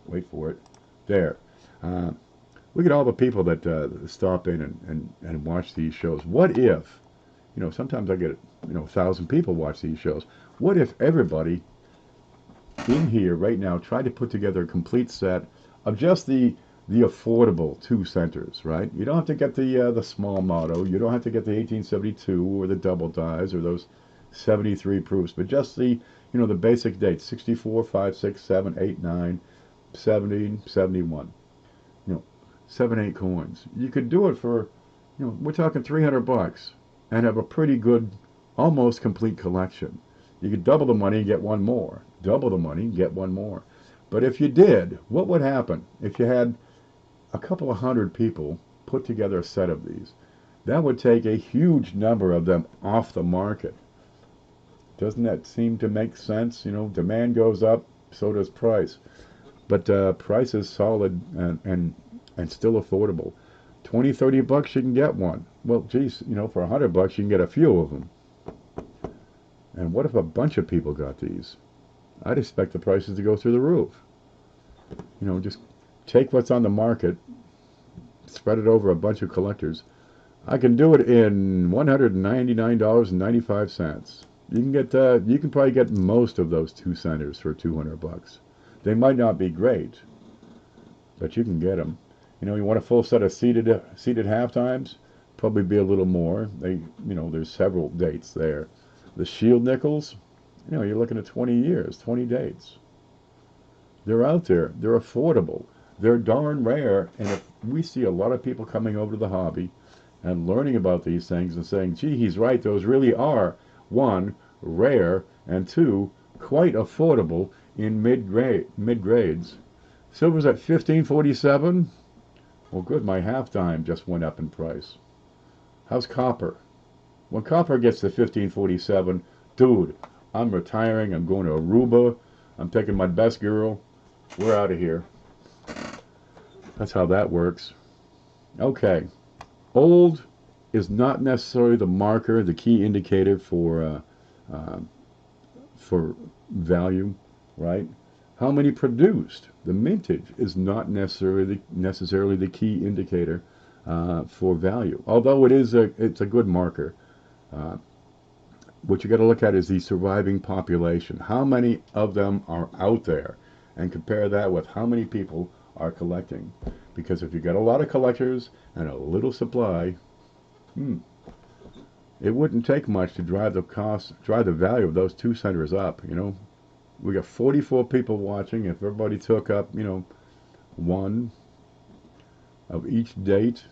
Wait for it. There. Look at all the people that stop in and watch these shows. What if, sometimes I get, 1,000 people watch these shows. What if everybody in here right now tried to put together a complete set of just the affordable 2-centers, right? You don't have to get the small motto. You don't have to get the 1872 or the double dies or those 73 proofs, but just the basic dates: 64, 5, 6, 7, 8, 9, 70, 71. 7, 8 coins. You could do it for, we're talking 300 bucks and have a pretty good, almost complete collection. You could double the money and get one more. Double the money and get one more. But if you did, what would happen if you had a couple of hundred people put together a set of these? That would take a huge number of them off the market. Doesn't that seem to make sense? Demand goes up, so does price. But price is solid and still affordable. 20, 30 bucks you can get one. Well, geez, for 100 bucks you can get a few of them. And what if a bunch of people got these? I'd expect the prices to go through the roof. Just take what's on the market, spread it over a bunch of collectors. I can do it in $199.95. You can probably get most of those 2-centers for 200 bucks. They might not be great, but you can get them. You want a full set of seated halftimes? Probably be a little more. There's several dates there. The shield nickels, you're looking at 20 years, 20 dates. They're out there. They're affordable. They're darn rare. And if we see a lot of people coming over to the hobby and learning about these things and saying, gee, he's right, those really are, 1, rare, and 2, quite affordable in mid grades. Silver's at 1547. Well, good. My half dime just went up in price. How's copper? When copper gets to 1547, dude, I'm retiring. I'm going to Aruba. I'm taking my best girl. We're out of here. That's how that works. Okay. Old is not necessarily the marker, the key indicator for value, right? How many produced? The mintage is not necessarily the key indicator for value, although it's a good marker. What you got to look at is the surviving population. How many of them are out there, and compare that with how many people are collecting. Because if you got a lot of collectors and a little supply, it wouldn't take much to drive the value of those two centers up. You know, we got 44 people watching. If everybody took up, one of each date.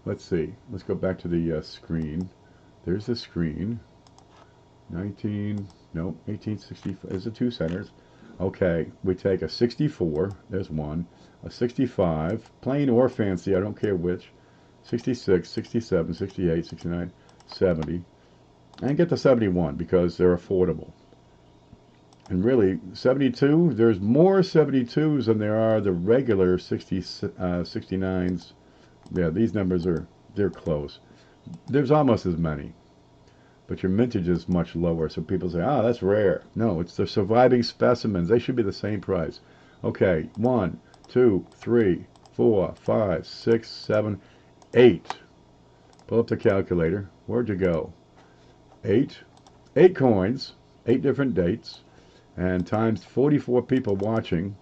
Let's see. Let's go back to the screen. There's the screen. 1860 is the two centers. Okay, we take a 64. There's one. A 65, plain or fancy, I don't care which. 66, 67, 68, 69, 70. And get to 71 because they're affordable. And really, 72, there's more 72s than there are the regular 69s. Yeah, these numbers they're close. There's almost as many. But your mintage is much lower, so people say, that's rare. No, it's the surviving specimens. They should be the same price. Okay, 1, 2, 3, 4, 5, 6, 7, 8. Pull up the calculator. Where'd you go? 8. 8 coins, 8 different dates, and times 44 people watching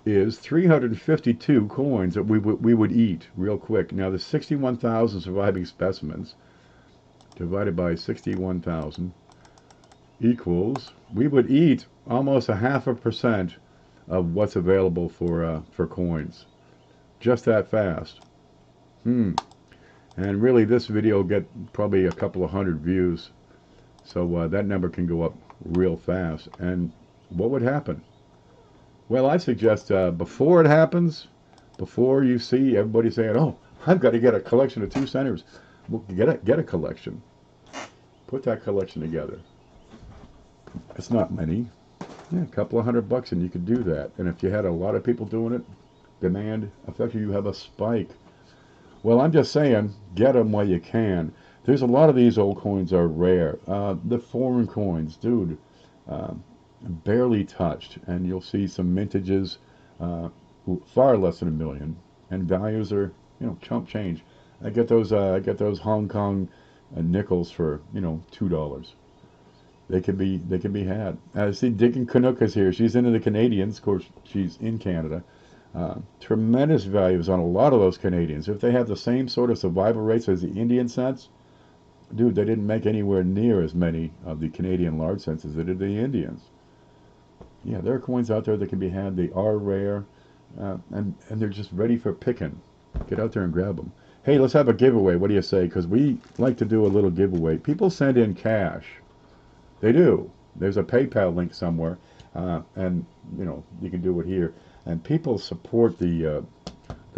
is 352 coins that we would eat real quick. Now, the 61,000 surviving specimens divided by 61,000 equals, we would eat almost 0.5% of what's available for coins. Just that fast. And really, this video will get probably a couple of hundred views, so that number can go up real fast. And what would happen? Well, I suggest before it happens, before you see everybody saying, "Oh, I've got to get a collection of two centers," well, get a collection. Put that collection together. It's not many. Yeah, a couple of $100 and you could do that. And if you had a lot of people doing it, demand, effectively you have a spike. Well, I'm just saying, get them while you can. There's a lot of these old coins are rare. The foreign coins, dude, barely touched. And you'll see some mintages far less than $1 million. And values are, chump change. I get those Hong Kong nickels for, $2. They can be had. I see Diggin Canuck is here. She's into the Canadians. Of course, she's in Canada. Tremendous values on a lot of those Canadians. If they have the same sort of survival rates as the Indian cents, dude, they didn't make anywhere near as many of the Canadian large cents as they did the Indians. Yeah, there are coins out there that can be had. They are rare, and they're just ready for picking. Get out there and grab them. Hey, let's have a giveaway. What do you say? Because we like to do a little giveaway. People send in cash. They do. There's a PayPal link somewhere, and you can do it here. And people support the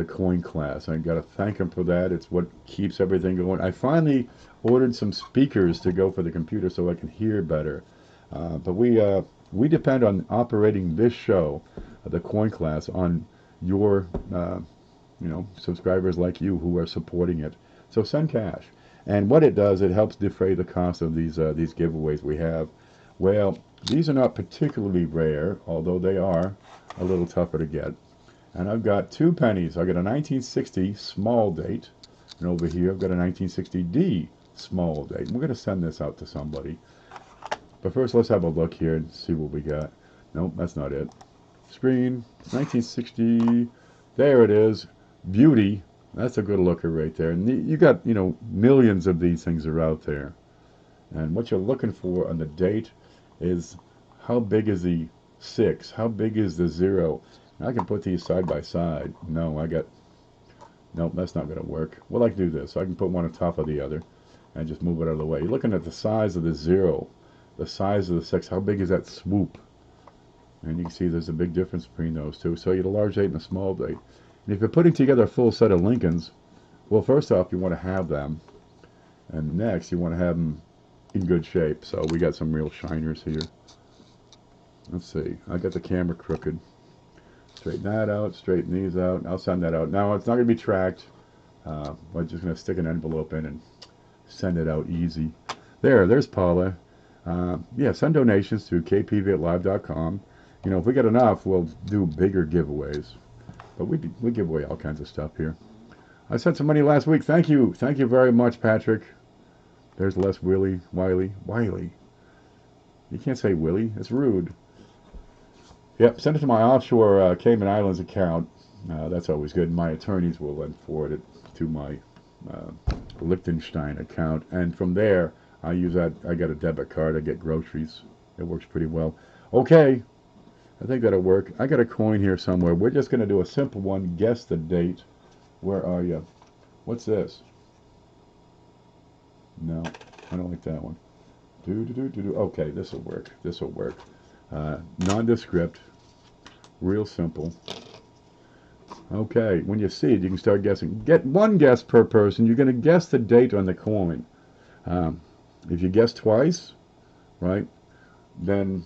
coin class. I got to thank them for that. It's what keeps everything going. I finally ordered some speakers to go for the computer so I can hear better. But we depend on operating this show, the coin class, on your subscribers like you who are supporting it. So send cash. And what it does, it helps defray the cost of these giveaways we have. Well, these are not particularly rare, although they are a little tougher to get. And I've got 2 pennies. I've got a 1960 small date, and over here I've got a 1960D small date. And we're going to send this out to somebody. But first, let's have a look here and see what we got. Nope, that's not it. Screen, 1960. There it is. Beauty. That's a good looker right there. And you got, millions of these things are out there. And what you're looking for on the date is how big is the 6? How big is the 0? And I can put these side by side. Nope, that's not going to work. Well, I can do this. I can put one on top of the other and just move it out of the way. You're looking at the size of the 0, the size of the 6. How big is that swoop? And you can see there's a big difference between those two. So you get a large date and a small date. And if you're putting together a full set of Lincolns, well, first off, you want to have them. And next, you want to have them in good shape. So we got some real shiners here. Let's see. I got the camera crooked. Straighten that out. Straighten these out. I'll send that out. Now, it's not going to be tracked. I'm just going to stick an envelope in and send it out easy. There's Paula. Yeah, send donations to kpv@live.com. You know, if we get enough, we'll do bigger giveaways. But we give away all kinds of stuff here. I sent some money last week. Thank you. Thank you very much, Patrick. There's Les Willie. Wiley. You can't say Willie. It's rude. Yep, send it to my offshore Cayman Islands account. That's always good. My attorneys will then forward it to my Liechtenstein account. And from there, I use that. I got a debit card. I get groceries. It works pretty well. Okay. I think that'll work. I got a coin here somewhere. We're just going to do a simple one. Guess the date. Where are you? What's this? No, I don't like that one. Okay, this will work. This will work. Nondescript. Real simple. Okay, when you see it, you can start guessing. Get one guess per person. You're going to guess the date on the coin. If you guess twice, right, then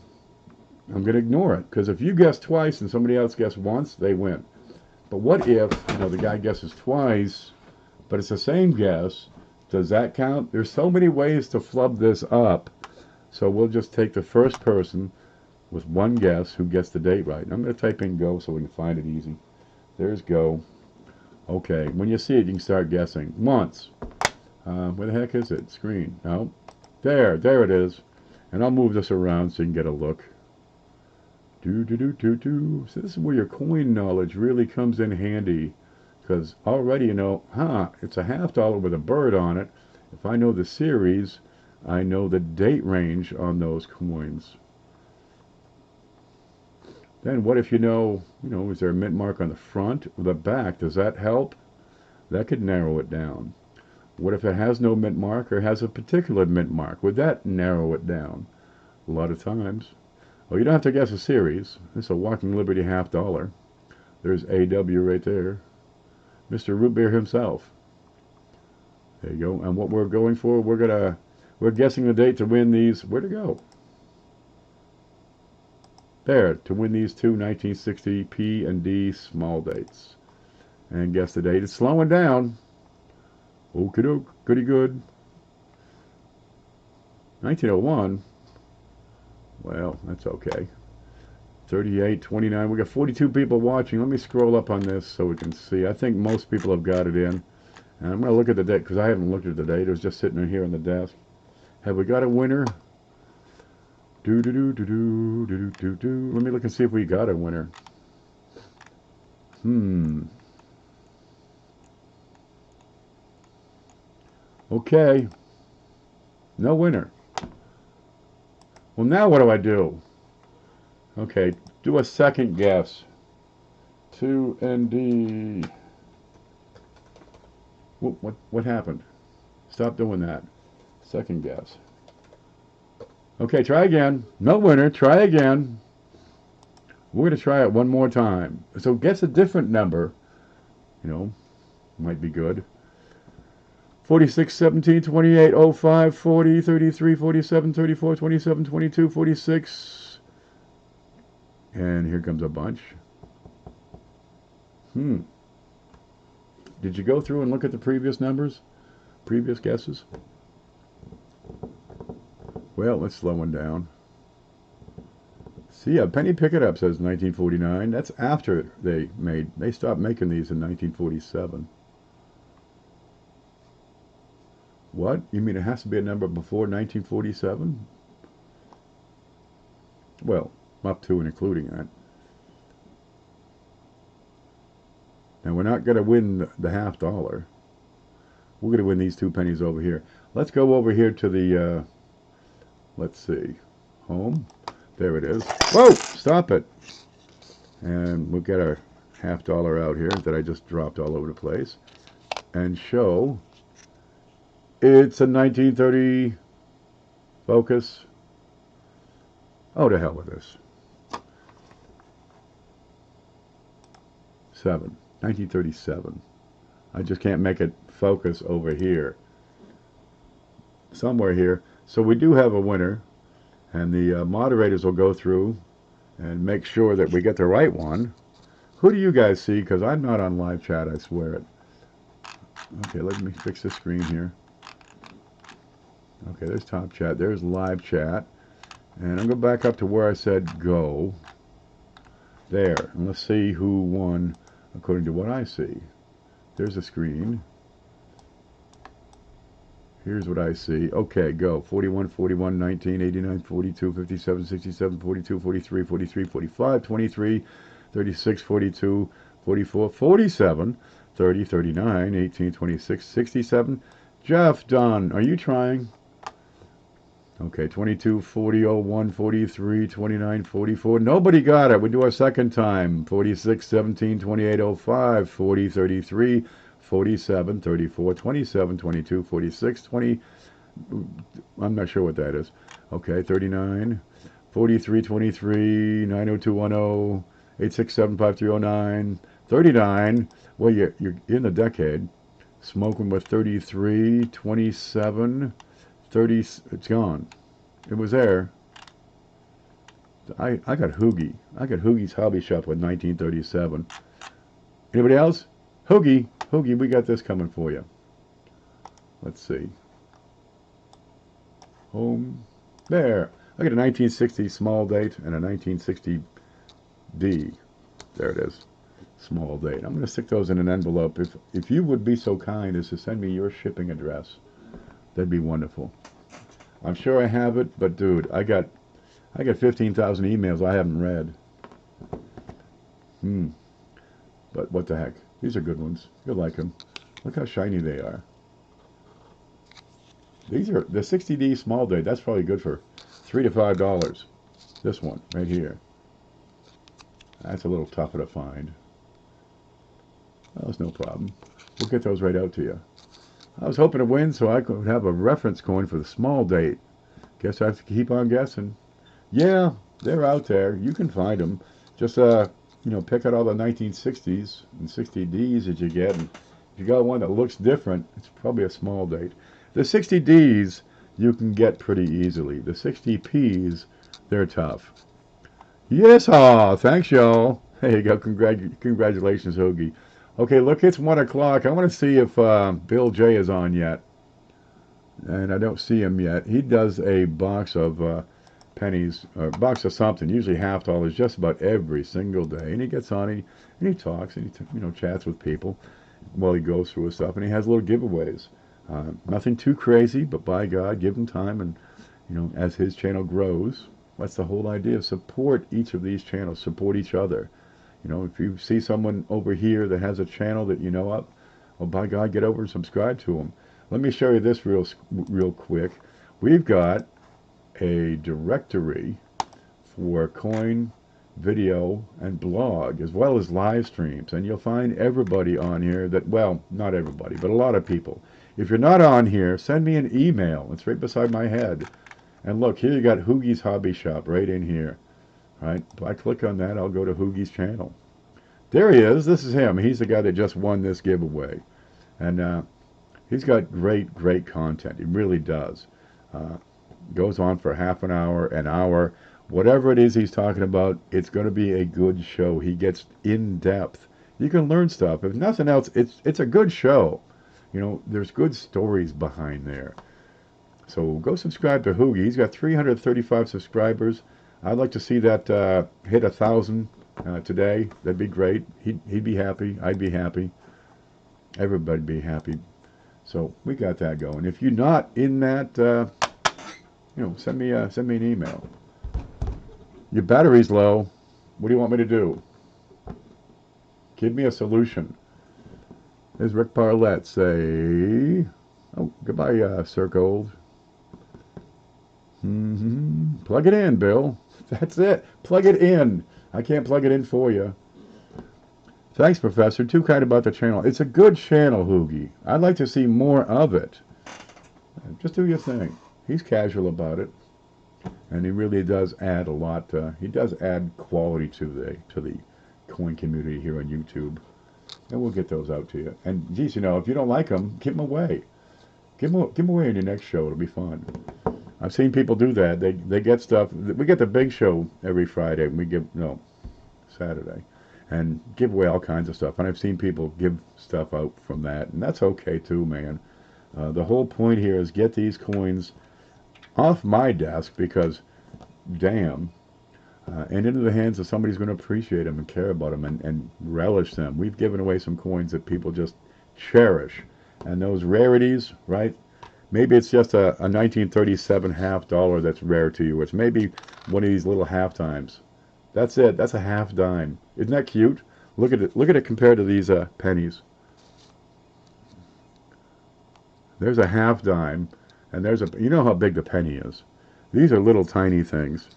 I'm going to ignore it. Because if you guess twice and somebody else guesses once, they win. But what if, you know, the guy guesses twice, but it's the same guess? Does that count? There's so many ways to flub this up. So we'll just take the first person with one guess who gets the date right. And I'm going to type in go so we can find it easy. There's go. Okay, when you see it, you can start guessing. Once. Where the heck is it? Screen. No. There it is. And I'll move this around so you can get a look. So this is where your coin knowledge really comes in handy. Because already you know, it's a $50 with a bird on it. If I know the series, I know the date range on those coins. Then what if you know, is there a mint mark on the front or the back? Does that help? That could narrow it down. What if it has no mint mark or has a particular mint mark? Would that narrow it down? A lot of times. Oh, you don't have to guess a series. It's a Walking Liberty $50. There's AW right there. Mr. Root Beer himself. There you go. And what we're going for, we're guessing the date to win these. Where'd it go? There, to win these two 1960 P and D small dates. And guess the date. It's slowing down. Okie doke. Goody good. 1901. Well, that's okay. 38, 29. We got 42 people watching. Let me scroll up on this so we can see. I think most people have got it in. And I'm going to look at the date because I haven't looked at the date. It was just sitting in here on the desk. Have we got a winner? Let me look and see if we got a winner. Okay. No winner. Well, now what do I do? Okay, do a second guess. 2ND. What happened? Stop doing that. Second guess. Okay, try again. No winner. Try again. We're going to try it one more time. So guess a different number. Might be good. 46, 17, 28, 05, 40, 33, 47, 34, 27, 22, 46. And here comes a bunch. Did you go through and look at the previous numbers? Previous guesses? Well, let's slow one down. See, a penny pick it up says 1949. That's after they stopped making these in 1947. What? You mean it has to be a number before 1947? Well, up to and including that. Now, we're not going to win the $50. We're going to win these 2 pennies over here. Let's go over here to the, let's see, home. There it is. Whoa! Stop it. And we'll get our $50 out here that I just dropped all over the place. And show it's a 1930 focus. Oh, to hell with this. 1937. I just can't make it focus over here. Somewhere here. So we do have a winner, and the moderators will go through and make sure that we get the right one. Who do you guys see? Because I'm not on live chat, I swear it. Okay, let me fix the screen here. Okay, there's top chat. There's live chat. And I'm going to back up to where I said go. There. And let's see who won according to what I see. There's a screen. Here's what I see. Okay, go. 41, 41, 19, 89, 42, 57, 67, 42, 43, 43, 45, 23, 36, 42, 44, 47, 30, 39, 18, 26, 67. Jeff, Don, are you trying? Okay, 22, 40, 01, 43, 29, 44. Nobody got it. We do our second time. 46, 17, 28, 05, 40, 33, 47, 34, 27, 22, 46, 20. I'm not sure what that is. Okay, 39, 43, 23, 90210, 8675309, 39. Well, you're in the decade. Smoking with 33, 27, 30. It's gone. It was there. I got Hoogie. I got Hoogie's Hobby Shop with 1937. Anybody else? Hoogie. Hoogie, we got this coming for you. Let's see. Home. There. I got a 1960 small date and a 1960 D. There it is. Small date. I'm going to stick those in an envelope. If you would be so kind as to send me your shipping address, that'd be wonderful. I'm sure I have it, but dude, I got 15,000 emails I haven't read. But what the heck? These are good ones. You'll like them. Look how shiny they are. These are the 60D small date. That's probably good for $3 to $5. This one right here. That's a little tougher to find. Well, that's no problem. We'll get those right out to you. I was hoping to win so I could have a reference coin for the small date. Guess I have to keep on guessing. Yeah, they're out there. You can find them. Just pick out all the 1960s and 60Ds that you get. And if you got one that looks different, it's probably a small date. The 60Ds you can get pretty easily. The 60Ps, they're tough. Yes, thanks, y'all. There you go. Congratulations, Hoagie. Okay, look, it's 1 o'clock. I want to see if Bill J is on yet. And I don't see him yet. He does a box of pennies, or a box of something, usually $50, just about every single day. And he gets on and he talks and he chats with people while he goes through his stuff. And he has little giveaways. Nothing too crazy, but by God, give him time. And, as his channel grows, that's the whole idea. Support each of these channels. Support each other. If you see someone over here that has a channel that you know of, well, by God, get over and subscribe to them. Let me show you this real quick. We've got a directory for coin, video, and blog, as well as live streams. And you'll find everybody on here that, well, not everybody, but a lot of people. If you're not on here, send me an email. It's right beside my head. And look, here you got Hoogie's Hobby Shop right in here. Right? If I click on that, I'll go to Hoogie's channel. There he is. This is him. He's the guy that just won this giveaway. And he's got great content. He really does. Goes on for half an hour, whatever it is he's talking about, it's going to be a good show. He gets in depth. You can learn stuff. If nothing else, it's a good show. There's good stories behind there. So go subscribe to Hoogie. He's got 335 subscribers. I'd like to see that hit 1,000 today. That'd be great. He'd be happy. I'd be happy. Everybody'd be happy. So we got that going. If you're not in that, send me an email. Your battery's low. What do you want me to do? Give me a solution. There's Rick Parlett. Say, oh, goodbye, Sir Gold. Plug it in, Bill. That's it. Plug it in. I can't plug it in for you. Thanks, Professor. Too kind about the channel. It's a good channel, Hoogie. I'd like to see more of it. Just do your thing. He's casual about it, and he really does add a lot. He does add quality to the coin community here on YouTube. and we'll get those out to you. And geez, you know, if you don't like them, give them away. Give them away in your next show. It'll be fun. I've seen people do that. They get stuff. We get the big show every Friday, and we give no Saturday, and give away all kinds of stuff. And I've seen people give stuff out from that, and that's okay too, man. The whole point here is get these coins off my desk because, damn, and into the hands of somebody who's going to appreciate them and care about them and relish them. We've given away some coins that people just cherish. And those rarities, right? Maybe it's just a 1937 half dollar that's rare to you. It's maybe one of these little half dimes. That's it. That's a half dime. Isn't that cute? Look at it. Look at it compared to these pennies. There's a half dime, and there's a. You know how big the penny is. These are little tiny things,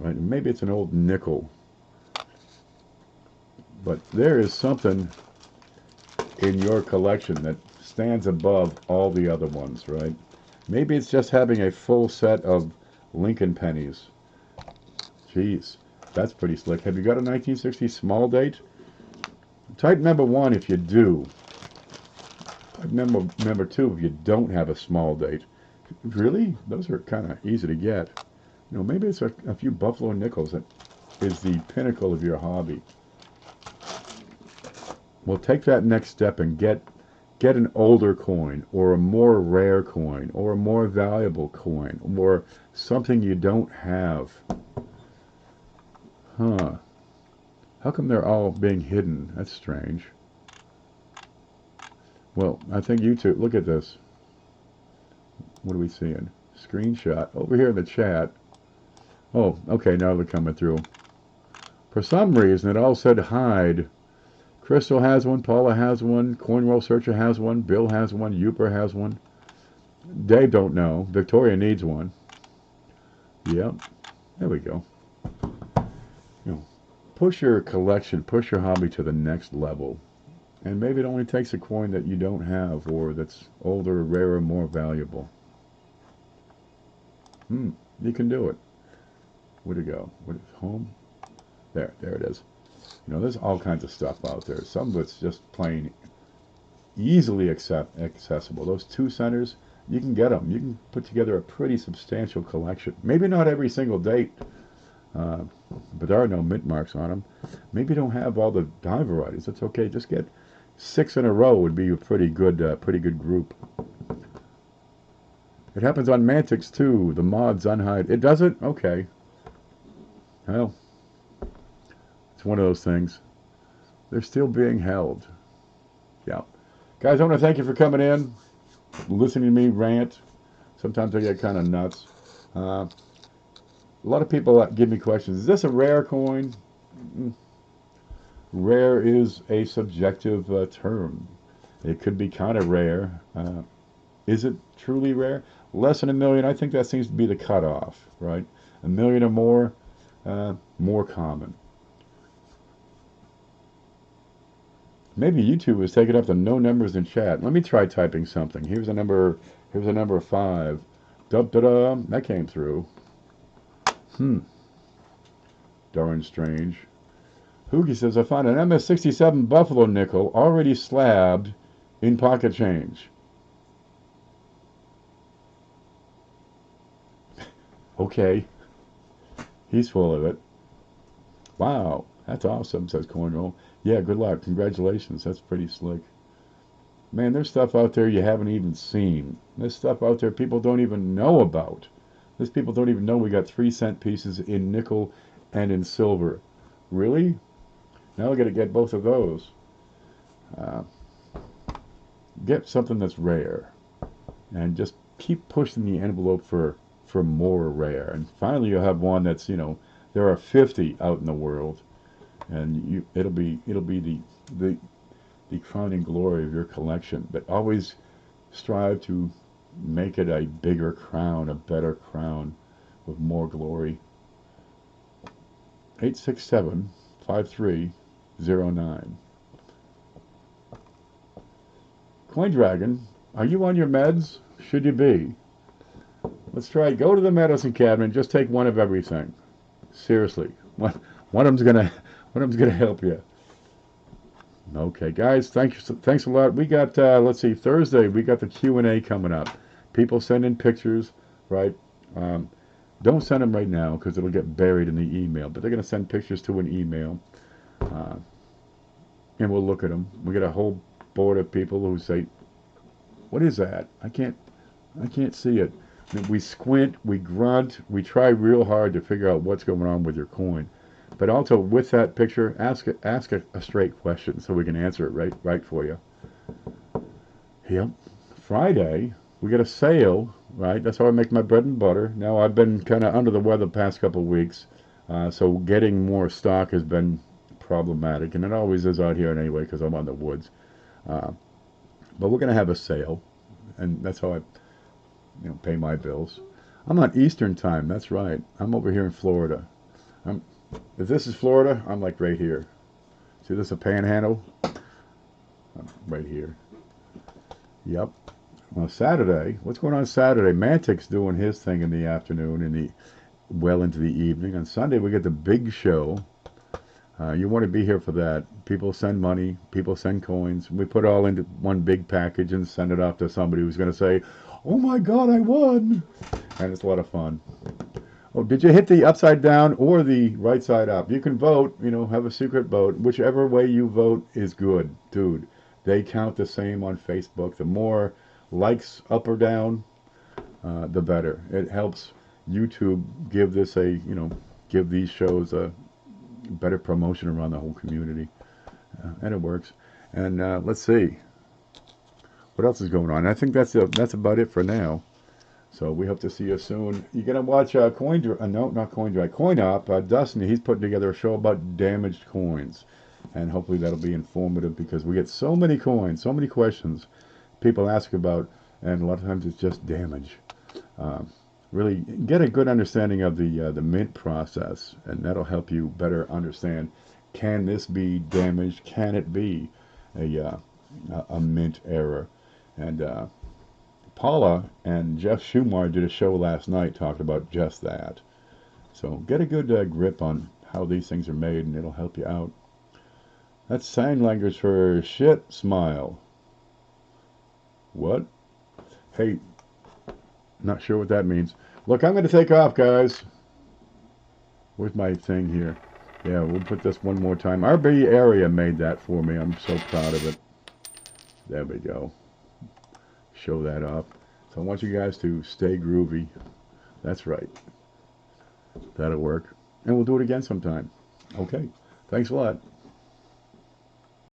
right? Maybe it's an old nickel, but there is something in your collection that stands above all the other ones, right? Maybe it's just having a full set of Lincoln pennies. Jeez, that's pretty slick. Have you got a 1960 small date? Type number 1 if you do. Type number 2 if you don't have a small date. Really? Those are kind of easy to get. You know, maybe it's a few Buffalo nickels that is the pinnacle of your hobby. Well, take that next step and get an older coin or a more rare coin or a more valuable coin or something you don't have. Huh. How come they're all being hidden? That's strange. Well, I think YouTube, look at this. What are we seeing? Screenshot. Over here in the chat. Oh, okay, now they're coming through. For some reason, it all said hide. Crystal has one, Paula has one, Coinroll Searcher has one, Bill has one, Uper has one. Dave don't know. Victoria needs one. Yep. There we go. You know, push your collection, push your hobby to the next level. And maybe it only takes a coin that you don't have or that's older, rarer, more valuable. You can do it. Where'd it go? What is home? There it is. You know, there's all kinds of stuff out there. Some of it's just plain easily accessible. Those 2 centers, you can get them. You can put together a pretty substantial collection. Maybe not every single date, but there are no mint marks on them. Maybe you don't have all the die varieties. That's okay. Just get 6 in a row would be a pretty good group. It happens on Mantix too. The mods unhide. It doesn't? Okay. Well, it's one of those things. They're still being held. Yeah. Guys, I want to thank you for coming in, listening to me rant. Sometimes I get kind of nuts. A lot of people give me questions. Is this a rare coin? Rare is a subjective term. It could be kind of rare. Is it truly rare? Less than 1 million, I think that seems to be the cutoff, right? 1 million or more, more common. Maybe YouTube is taking up the no numbers in chat. Let me try typing something. Here's a number 5. Da-da-da. That came through. Darn strange. Hoogie says, I found an MS-67 Buffalo nickel already slabbed in pocket change. Okay. He's full of it. Wow. That's awesome, says Cornroll. Yeah, good luck. Congratulations. That's pretty slick. Man, there's stuff out there you haven't even seen. There's stuff out there people don't even know about. There's people don't even know we got 3-cent pieces in nickel and in silver. Really? Now we got to get both of those. Get something that's rare. And just keep pushing the envelope for more rare. And finally you'll have one that's, you know, there are 50 out in the world. And it'll be the crowning glory of your collection. But always strive to make it a bigger crown, a better crown with more glory. 867-5309. Coin Dragon, are you on your meds? Should you be? Let's try. Go to the medicine cabinet and just take one of everything. Seriously, one of them's gonna help you. Okay, guys, thanks a lot. We got, let's see, Thursday, we got the Q&A coming up. People send in pictures, right? Um, don't send them right now because it'll get buried in the email, but they're going to send pictures to an email, uh, and we'll look at them. We get a whole board of people who say, what is that? I can't see it. We squint, we grunt, we try real hard to figure out what's going on with your coin. But also with that picture, ask a straight question so we can answer it right for you. Yep. Friday, we get a sale, right? That's how I make my bread and butter. Now I've been kind of under the weather the past couple of weeks, so getting more stock has been problematic, and it always is out here anyway because I'm on the woods. Uh, but we're gonna have a sale, and that's how I, pay my bills. I'm on Eastern time. That's right. I'm over here in Florida. I'm, if this is Florida, I'm like right here. See this a panhandle? I'm right here. Yep. Well, Saturday. What's going on Saturday? Mantic's doing his thing in the afternoon, well into the evening. On Sunday we get the big show. You want to be here for that. People send money. People send coins. We put it all into one big package and send it off to somebody who's going to say, "Oh my God, I won!" And it's a lot of fun. Oh, did you hit the upside down or the right side up? You can vote, have a secret vote. Whichever way you vote is good, dude. They count the same on Facebook. The more likes up or down, the better. It helps YouTube give give these shows a better promotion around the whole community. And it works. And let's see. What else is going on? I think that's about it for now. So we hope to see you soon. You're going to watch no, not Coin Op. Dustin, he's putting together a show about damaged coins. And hopefully that'll be informative because we get so many coins, so many questions people ask about, and a lot of times it's just damage. Really get a good understanding of the mint process, and that'll help you better understand, can this be damaged? Can it be a mint error? And Paula and Jeff Schumar did a show last night talking about just that. So get a good grip on how these things are made, and it'll help you out. That's sign language for shit smile. What? Hey, not sure what that means. Look, I'm going to take off, guys. Where's my thing here? Yeah, we'll put this one more time. RB Area made that for me. I'm so proud of it. There we go. Show that off. So I want you guys to stay groovy. That's right. That'll work. And we'll do it again sometime. Okay. Thanks a lot.